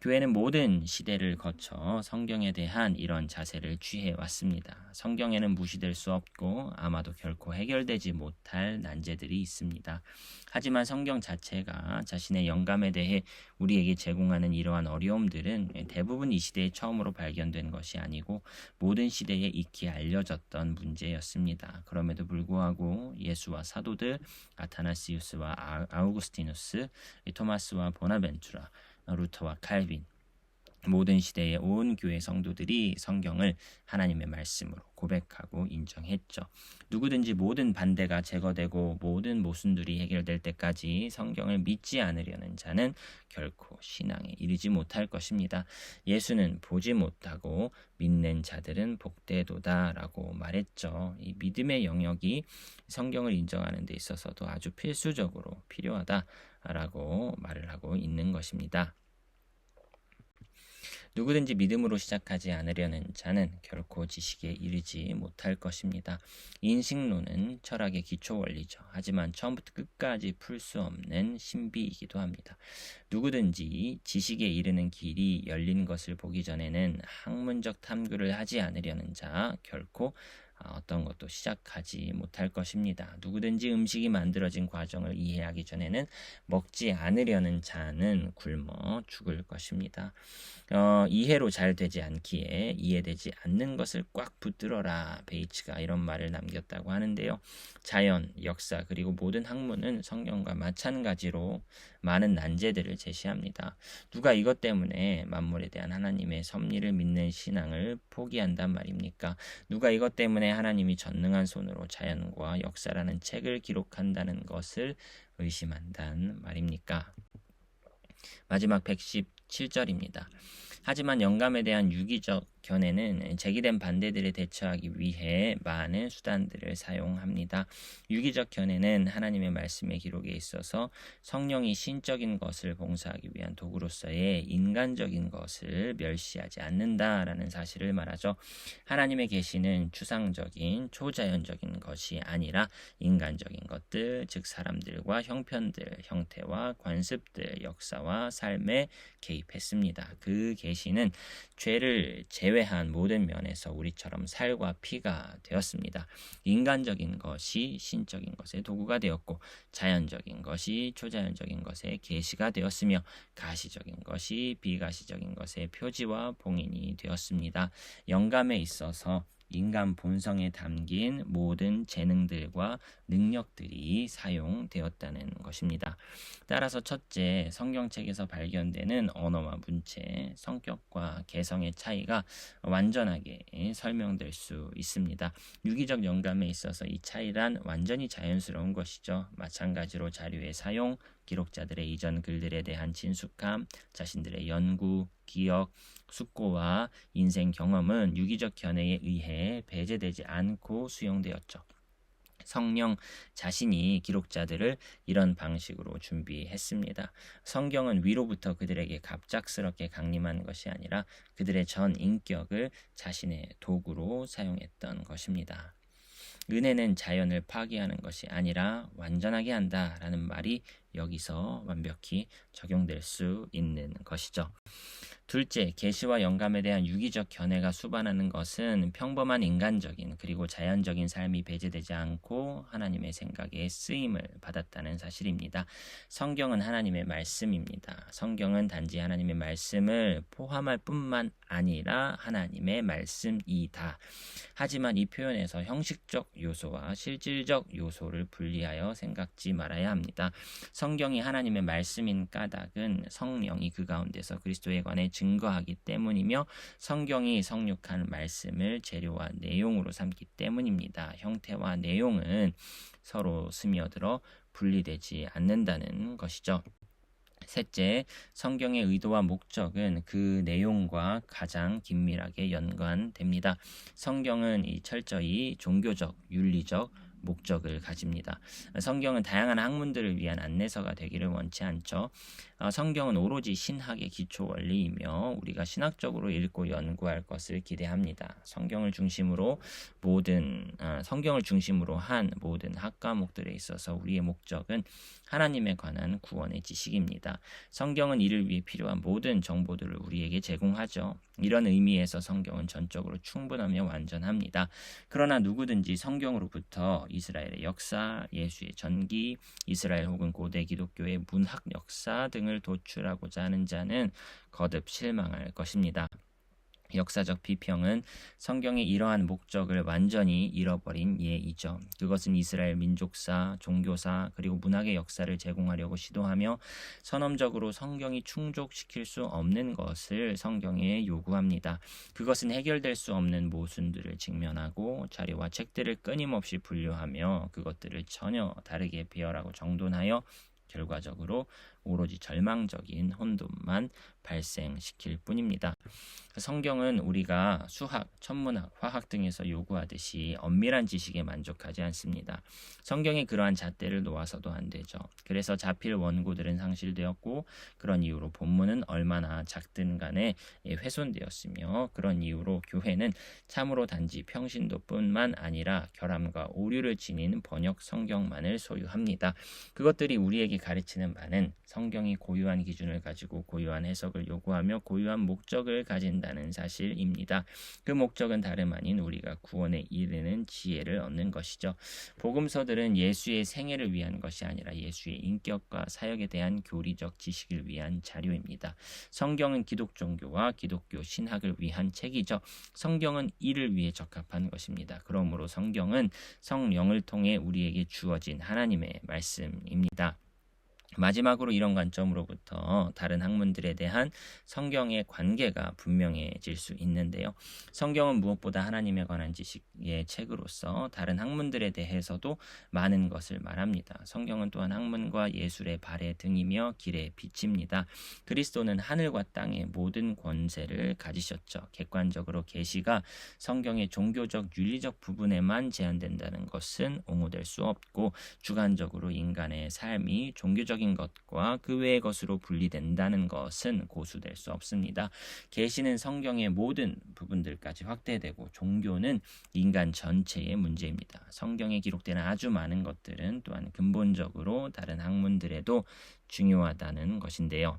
A: 교회는 모든 시대를 거쳐 성경에 대한 이런 자세를 취해 왔습니다. 성경에는 무시될 수 없고 아마도 결코 해결되지 못할 난제들이 있습니다. 하지만 성경 자체가 자신의 영감에 대해 우리에게 제공하는 이러한 어려움들은 대부분 이 시대에 처음으로 발견된 것이 아니고 모든 시대에 익히 알려졌던 문제였습니다. 그럼에도 불구하고 예수와 사도들, 아타나시우스와 아우구스티누스, 토마스와 보나벤투라, 루터와 칼빈, 모든 시대의 온 교회 성도들이 성경을 하나님의 말씀으로 고백하고 인정했죠. 누구든지 모든 반대가 제거되고 모든 모순들이 해결될 때까지 성경을 믿지 않으려는 자는 결코 신앙에 이르지 못할 것입니다. 예수는 보지 못하고 믿는 자들은 복되도다라고 말했죠. 이 믿음의 영역이 성경을 인정하는 데 있어서도 아주 필수적으로 필요하다라고 말을 하고 있는 것입니다. 누구든지 믿음으로 시작하지 않으려는 자는 결코 지식에 이르지 못할 것입니다. 인식론은 철학의 기초 원리죠. 하지만 처음부터 끝까지 풀 수 없는 신비이기도 합니다. 누구든지 지식에 이르는 길이 열린 것을 보기 전에는 학문적 탐구를 하지 않으려는 자 결코 어떤 것도 시작하지 못할 것입니다. 누구든지 음식이 만들어진 과정을 이해하기 전에는 먹지 않으려는 자는 굶어 죽을 것입니다. 이해로 잘 되지 않기에 이해되지 않는 것을 꽉 붙들어라. 베이츠가 이런 말을 남겼다고 하는데요. 자연, 역사 그리고 모든 학문은 성경과 마찬가지로 많은 난제들을 제시합니다. 누가 이것 때문에 만물에 대한 하나님의 섭리를 믿는 신앙을 포기한단 말입니까? 누가 이것 때문에 하나님이 전능한 손으로 자연과 역사라는 책을 기록한다는 것을 의심한단 말입니까? 마지막 117절입니다. 하지만 영감에 대한 유기적 견해는 제기된 반대들에 대처하기 위해 많은 수단들을 사용합니다. 유기적 견해는 하나님의 말씀의 기록에 있어서 성령이 신적인 것을 봉사하기 위한 도구로서의 인간적인 것을 멸시하지 않는다라는 사실을 말하죠. 하나님의 계시는 추상적인 초자연적인 것이 아니라 인간적인 것들, 즉 사람들과 형편들, 형태와 관습들, 역사와 삶에 개입했습니다. 그 계시는 죄를 제외한 모든 면에서 우리처럼 살과 피가 되었습니다. 인간적인 것이 신적인 것의 도구가 되었고 자연적인 것이 초자연적인 것의 계시가 되었으며 가시적인 것이 비가시적인 것의 표지와 봉인이 되었습니다. 영감에 있어서 인간 본성에 담긴 모든 재능들과 능력들이 사용되었다는 것입니다. 따라서 첫째, 성경책에서 발견되는 언어와 문체, 성격과 개성의 차이가 완전하게 설명될 수 있습니다. 유기적 영감에 있어서 이 차이란 완전히 자연스러운 것이죠. 마찬가지로 자료의 사용, 기록자들의 이전 글들에 대한 친숙함, 자신들의 연구, 기억, 숙고와 인생 경험은 유기적 견해에 의해 배제되지 않고 수용되었죠. 성령 자신이 기록자들을 이런 방식으로 준비했습니다. 성경은 위로부터 그들에게 갑작스럽게 강림한 것이 아니라 그들의 전 인격을 자신의 도구로 사용했던 것입니다. 은혜는 자연을 파괴하는 것이 아니라 완전하게 한다라는 말이 여기서 완벽히 적용될 수 있는 것이죠. 둘째, 계시와 영감에 대한 유기적 견해가 수반하는 것은 평범한 인간적인 그리고 자연적인 삶이 배제되지 않고 하나님의 생각에 쓰임을 받았다는 사실입니다. 성경은 하나님의 말씀입니다. 성경은 단지 하나님의 말씀을 포함할 뿐만 아니라 하나님의 말씀이다. 하지만 이 표현에서 형식적 요소와 실질적 요소를 분리하여 생각지 말아야 합니다. 성경이 하나님의 말씀인 까닭은 성령이 그 가운데서 그리스도에 관해 증거하기 때문이며 성경이 성육한 말씀을 재료와 내용으로 삼기 때문입니다. 형태와 내용은 서로 스며들어 분리되지 않는다는 것이죠. 셋째, 성경의 의도와 목적은 그 내용과 가장 긴밀하게 연관됩니다. 성경은 철저히 종교적, 윤리적 목적을 가집니다. 성경은 다양한 학문들을 위한 안내서가 되기를 원치 않죠. 성경은 오로지 신학의 기초 원리이며 우리가 신학적으로 읽고 연구할 것을 기대합니다. 성경을 중심으로 한 모든 학과목들에 있어서 우리의 목적은 하나님에 관한 구원의 지식입니다. 성경은 이를 위해 필요한 모든 정보들을 우리에게 제공하죠. 이런 의미에서 성경은 전적으로 충분하며 완전합니다. 그러나 누구든지 성경으로부터 이스라엘의 역사, 예수의 전기, 이스라엘 혹은 고대 기독교의 문학 역사 등을 도출하고자 하는 자는 거듭 실망할 것입니다. 역사적 비평은 성경의 이러한 목적을 완전히 잃어버린 예이죠. 그것은 이스라엘 민족사, 종교사, 그리고 문학의 역사를 제공하려고 시도하며 선언적으로 성경이 충족시킬 수 없는 것을 성경에 요구합니다. 그것은 해결될 수 없는 모순들을 직면하고 자료와 책들을 끊임없이 분류하며 그것들을 전혀 다르게 배열하고 정돈하여 결과적으로 오로지 절망적인 혼돈만 발생시킬 뿐입니다. 성경은 우리가 수학, 천문학, 화학 등에서 요구하듯이 엄밀한 지식에 만족하지 않습니다. 성경에 그러한 잣대를 놓아서도 안 되죠. 그래서 자필 원고들은 상실되었고 그런 이유로 본문은 얼마나 작든 간에 훼손되었으며 그런 이유로 교회는 참으로 단지 평신도뿐만 아니라 결함과 오류를 지닌 번역 성경만을 소유합니다. 그것들이 우리에게 가르치는 바는 성경이 고유한 기준을 가지고 고유한 해석을 요구하며 고유한 목적을 가진다는 사실입니다. 그 목적은 다름 아닌 우리가 구원에 이르는 지혜를 얻는 것이죠. 복음서들은 예수의 생애를 위한 것이 아니라 예수의 인격과 사역에 대한 교리적 지식을 위한 자료입니다. 성경은 기독 종교와 기독교 신학을 위한 책이죠. 성경은 이를 위해 적합한 것입니다. 그러므로 성경은 성령을 통해 우리에게 주어진 하나님의 말씀입니다. 마지막으로 이런 관점으로부터 다른 학문들에 대한 성경의 관계가 분명해질 수 있는데요. 성경은 무엇보다 하나님에 관한 지식의 책으로서 다른 학문들에 대해서도 많은 것을 말합니다. 성경은 또한 학문과 예술의 발의 등이며 길의 빛입니다. 그리스도는 하늘과 땅의 모든 권세를 가지셨죠. 객관적으로 계시가 성경의 종교적 윤리적 부분에만 제한된다는 것은 옹호될 수 없고 주관적으로 인간의 삶이 종교적인 것과 그 외의 것으로 분리된다는 것은 고수될 수 없습니다. 계시는 성경의 모든 부분들까지 확대되고 종교는 인간 전체의 문제입니다. 성경에 기록되는 아주 많은 것들은 또한 근본적으로 다른 학문들에도 중요하다는 것인데요.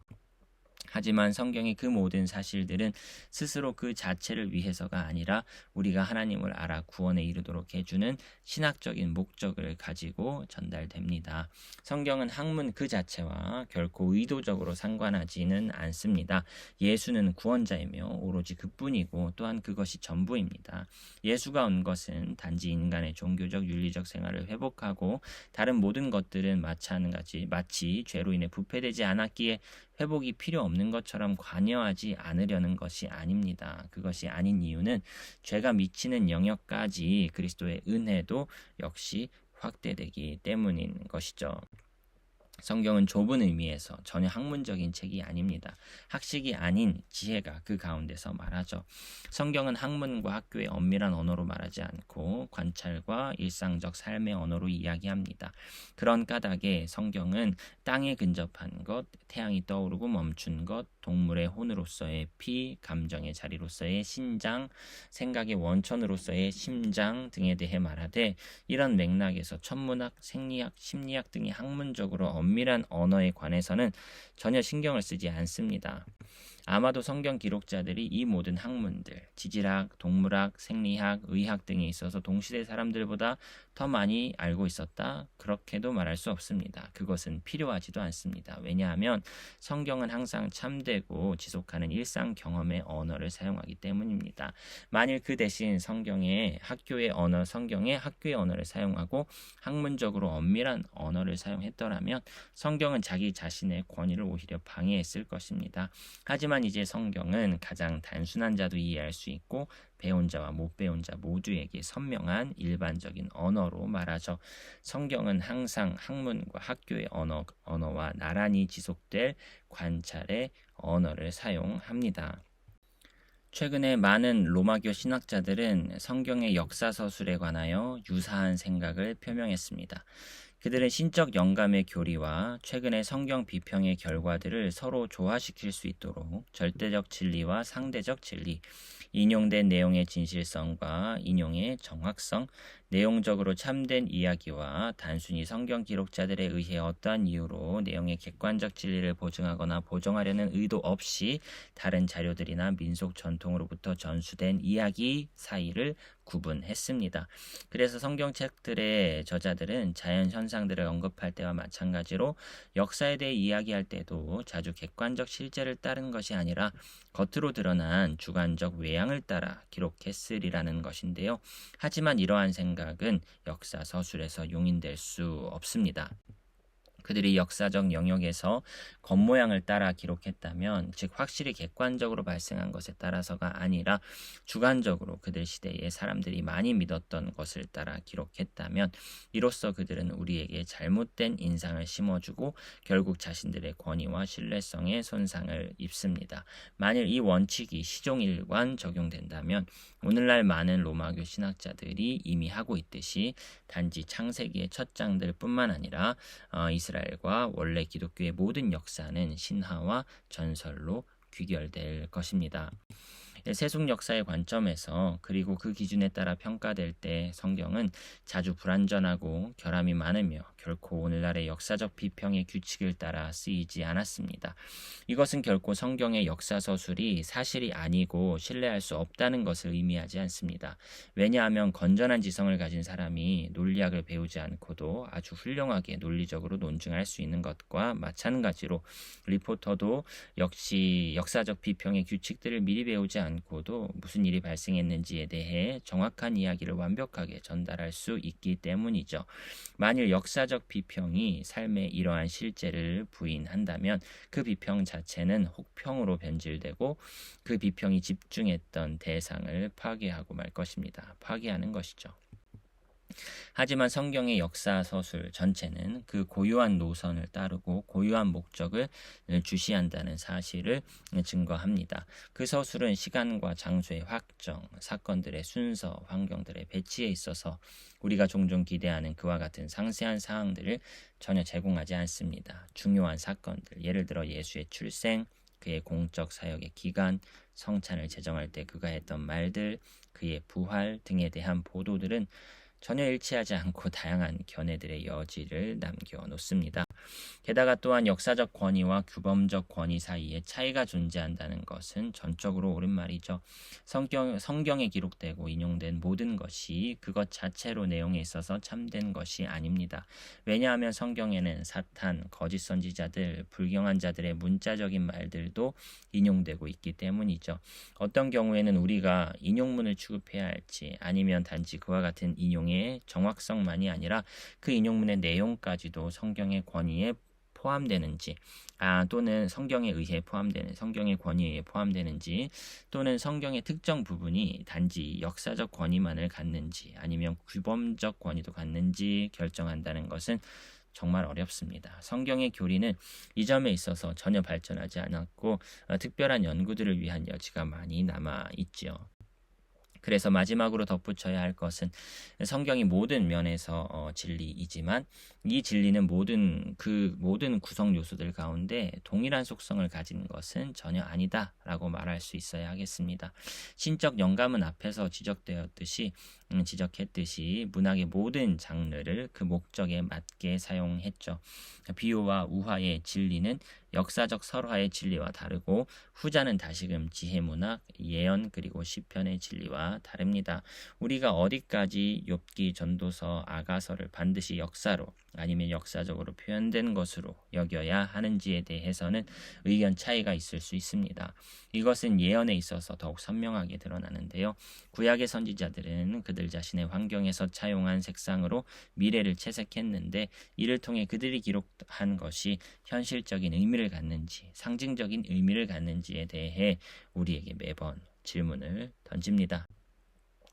A: 하지만 성경의 그 모든 사실들은 스스로 그 자체를 위해서가 아니라 우리가 하나님을 알아 구원에 이르도록 해주는 신학적인 목적을 가지고 전달됩니다. 성경은 학문 그 자체와 결코 의도적으로 상관하지는 않습니다. 예수는 구원자이며 오로지 그뿐이고 또한 그것이 전부입니다. 예수가 온 것은 단지 인간의 종교적 윤리적 생활을 회복하고 다른 모든 것들은 마치 죄로 인해 부패되지 않았기에 회복이 필요 없는 것처럼 관여하지 않으려는 것이 아닙니다. 그것이 아닌 이유는 죄가 미치는 영역까지 그리스도의 은혜도 역시 확대되기 때문인 것이죠. 성경은 좁은 의미에서 전혀 학문적인 책이 아닙니다. 학식이 아닌 지혜가 그 가운데서 말하죠. 성경은 학문과 학교의 엄밀한 언어로 말하지 않고 관찰과 일상적 삶의 언어로 이야기합니다. 그런 까닭에 성경은 땅에 근접한 것, 태양이 떠오르고 멈춘 것, 동물의 혼으로서의 피, 감정의 자리로서의 신장, 생각의 원천으로서의 심장 등에 대해 말하되 이런 맥락에서 천문학, 생리학, 심리학 등이 학문적으로 엄밀한 언어에 관해서는 전혀 신경을 쓰지 않습니다. 아마도 성경 기록자들이 이 모든 학문들, 지질학, 동물학, 생리학, 의학 등에 있어서 동시대 사람들보다 더 많이 알고 있었다? 그렇게도 말할 수 없습니다. 그것은 필요하지도 않습니다. 왜냐하면 성경은 항상 참되고 지속하는 일상 경험의 언어를 사용하기 때문입니다. 만일 그 대신 성경의 학교의 언어를 사용하고 학문적으로 엄밀한 언어를 사용했더라면 성경은 자기 자신의 권위를 오히려 방해했을 것입니다. 하지만 이제 성경은 가장 단순한 자도 이해할 수 있고 배운 자와 못 배운 자 모두에게 선명한 일반적인 언어로 말하죠. 성경은 항상 학문과 학교의 언어와 나란히 지속될 관찰의 언어를 사용합니다. 최근에 많은 로마교 신학자들은 성경의 역사서술에 관하여 유사한 생각을 표명했습니다. 그들은 신적 영감의 교리와 최근의 성경 비평의 결과들을 서로 조화시킬 수 있도록 절대적 진리와 상대적 진리, 인용된 내용의 진실성과 인용의 정확성, 내용적으로 참된 이야기와 단순히 성경 기록자들에 의해 어떠한 이유로 내용의 객관적 진리를 보증하거나 보정하려는 의도 없이 다른 자료들이나 민속 전통으로부터 전수된 이야기 사이를 구분했습니다. 그래서 성경책들의 저자들은 자연 현상들을 언급할 때와 마찬가지로 역사에 대해 이야기할 때도 자주 객관적 실제를 따른 것이 아니라 겉으로 드러난 주관적 외양을 따라 기록했으리라는 것인데요. 하지만 이러한 생각은 역사 서술에서 용인될 수 없습니다. 그들이 역사적 영역에서 겉모양을 따라 기록했다면, 즉 확실히 객관적으로 발생한 것에 따라서가 아니라 주관적으로 그들 시대의 사람들이 많이 믿었던 것을 따라 기록했다면, 이로써 그들은 우리에게 잘못된 인상을 심어주고 결국 자신들의 권위와 신뢰성에 손상을 입습니다. 만일 이 원칙이 시종일관 적용된다면 오늘날 많은 로마교 신학자들이 이미 하고 있듯이 단지 창세기의 첫 장들 뿐만 아니라 이스라엘과 원래 기독교의 모든 역사는 신화와 전설로 귀결될 것입니다. 세속 역사의 관점에서, 그리고 그 기준에 따라 평가될 때 성경은 자주 불완전하고 결함이 많으며 결코 오늘날의 역사적 비평의 규칙을 따라 쓰이지 않았습니다. 이것은 결코 성경의 역사 서술이 사실이 아니고 신뢰할 수 없다는 것을 의미하지 않습니다. 왜냐하면 건전한 지성을 가진 사람이 논리학을 배우지 않고도 아주 훌륭하게 논리적으로 논증할 수 있는 것과 마찬가지로 리포터도 역시 역사적 비평의 규칙들을 미리 배우지 않고도 무슨 일이 발생했는지에 대해 정확한 이야기를 완벽하게 전달할 수 있기 때문이죠. 만일 역사적 비평이 삶의 이러한 실제를 부인한다면 그 비평 자체는 혹평으로 변질되고 그 비평이 집중했던 대상을 파괴하고 말 것입니다. 파괴하는 것이죠. 하지만 성경의 역사 서술 전체는 그 고유한 노선을 따르고 고유한 목적을 주시한다는 사실을 증거합니다. 그 서술은 시간과 장소의 확정, 사건들의 순서, 환경들의 배치에 있어서 우리가 종종 기대하는 그와 같은 상세한 사항들을 전혀 제공하지 않습니다. 중요한 사건들, 예를 들어 예수의 출생, 그의 공적 사역의 기간, 성찬을 제정할 때 그가 했던 말들, 그의 부활 등에 대한 보도들은 전혀 일치하지 않고 다양한 견해들의 여지를 남겨놓습니다. 게다가 또한 역사적 권위와 규범적 권위 사이에 차이가 존재한다는 것은 전적으로 옳은 말이죠. 성경에 기록되고 인용된 모든 것이 그것 자체로 내용에 있어서 참된 것이 아닙니다. 왜냐하면 성경에는 사탄, 거짓 선지자들, 불경한 자들의 문자적인 말들도 인용되고 있기 때문이죠. 어떤 경우에는 우리가 인용문을 취급해야 할지, 아니면 단지 그와 같은 인용의 정확성만이 아니라 그 인용문의 내용까지도 성경의 권위에 포함되는지, 또는 성경에 의해 포함되는, 성경의 권위에 포함되는지, 또는 성경의 특정 부분이 단지 역사적 권위만을 갖는지 아니면 규범적 권위도 갖는지 결정한다는 것은 정말 어렵습니다. 성경의 교리는 이 점에 있어서 전혀 발전하지 않았고 특별한 연구들을 위한 여지가 많이 남아 있지요. 그래서 마지막으로 덧붙여야 할 것은 성경이 모든 면에서 진리이지만 이 진리는 모든 구성 요소들 가운데 동일한 속성을 가진 것은 전혀 아니다라고 말할 수 있어야 하겠습니다. 신적 영감은 앞에서 지적했듯이 문학의 모든 장르를 그 목적에 맞게 사용했죠. 비유와 우화의 진리는 역사적 설화의 진리와 다르고, 후자는 다시금 지혜문학, 예언 그리고 시편의 진리와 다릅니다. 우리가 어디까지 욥기, 전도서, 아가서를 반드시 역사로 아니면 역사적으로 표현된 것으로 여겨야 하는지에 대해서는 의견 차이가 있을 수 있습니다. 이것은 예언에 있어서 더욱 선명하게 드러나는데요. 구약의 선지자들은 그들 자신의 환경에서 차용한 색상으로 미래를 채색했는데, 이를 통해 그들이 기록한 것이 현실적인 의미를 갖는지 상징적인 의미를 갖는지에 대해 우리에게 매번 질문을 던집니다.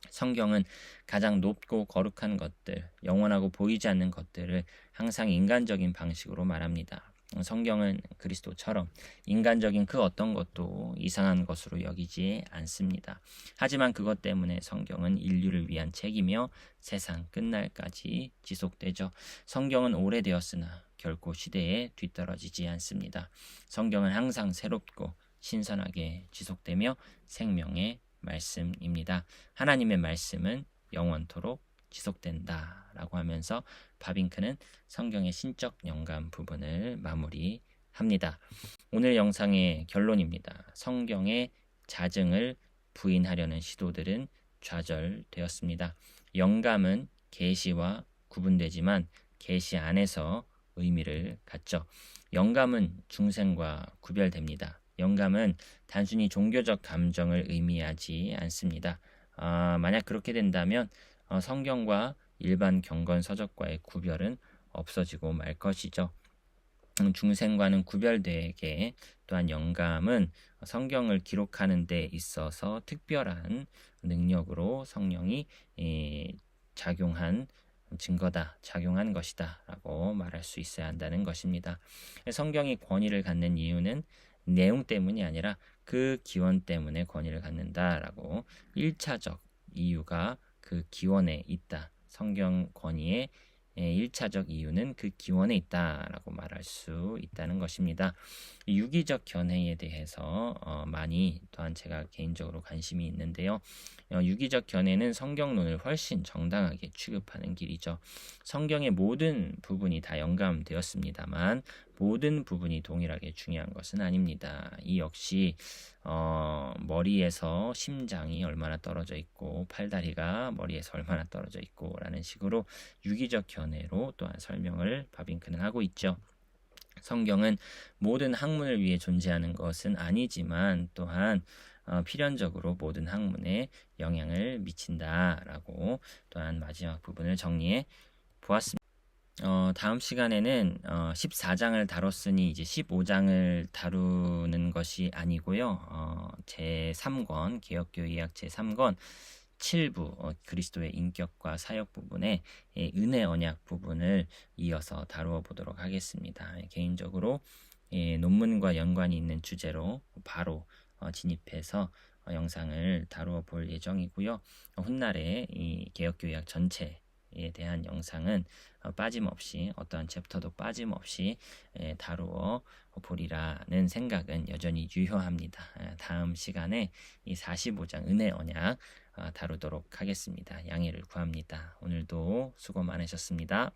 A: 성경은 가장 높고 거룩한 것들, 영원하고 보이지 않는 것들을 항상 인간적인 방식으로 말합니다. 성경은 그리스도처럼 인간적인 그 어떤 것도 이상한 것으로 여기지 않습니다. 하지만 그것 때문에 성경은 인류를 위한 책이며 세상 끝날까지 지속되죠. 성경은 오래되었으나 결코 시대에 뒤떨어지지 않습니다. 성경은 항상 새롭고 신선하게 지속되며 생명의 말씀입니다. 하나님의 말씀은 영원토록 지속된다 라고 하면서 바빙크는 성경의 신적 영감 부분을 마무리합니다. 오늘 영상의 결론입니다. 성경의 자증을 부인하려는 시도들은 좌절되었습니다. 영감은 계시와 구분되지만 계시 안에서 의미를 갖죠. 영감은 중생과 구별됩니다. 영감은 단순히 종교적 감정을 의미하지 않습니다. 만약 그렇게 된다면 성경과 일반 경건 서적과의 구별은 없어지고 말 것이죠. 중생과는 구별되게 또한 영감은 성경을 기록하는 데 있어서 특별한 능력으로 성령이 작용한 것이다 라고 말할 수 있어야 한다는 것입니다. 성경이 권위를 갖는 이유는 내용 때문이 아니라 그 기원 때문에 권위를 갖는다라고 1차적 이유가 그 기원에 있다. 성경 권위의 1차적 이유는 그 기원에 있다라고 말할 수 있다는 것입니다. 유기적 견해에 대해서 많이 또한 제가 개인적으로 관심이 있는데요. 유기적 견해는 성경론을 훨씬 정당하게 취급하는 길이죠. 성경의 모든 부분이 다 영감되었습니다만 모든 부분이 동일하게 중요한 것은 아닙니다. 이 역시 머리에서 심장이 얼마나 떨어져 있고 팔다리가 머리에서 얼마나 떨어져 있고 라는 식으로 유기적 견해로 또한 설명을 바빙크는 하고 있죠. 성경은 모든 학문을 위해 존재하는 것은 아니지만 또한 필연적으로 모든 학문에 영향을 미친다라고 또한 마지막 부분을 정리해 보았습니다. 다음 시간에는 14장을 다뤘으니 이제 15장을 다루는 것이 아니고요. 제3권 개역교의학 제3권 7부 그리스도의 인격과 사역 부분에 은혜 언약 부분을 이어서 다루어 보도록 하겠습니다. 개인적으로 논문과 연관이 있는 주제로 바로 진입해서 영상을 다루어 볼 예정이고요. 훗날에 이 개역교의학 전체에 대한 영상은 빠짐없이 어떠한 챕터도 빠짐없이 다루어 보리라는 생각은 여전히 유효합니다. 다음 시간에 이 45장 은혜 언약 다루도록 하겠습니다. 양해를 구합니다. 오늘도 수고 많으셨습니다.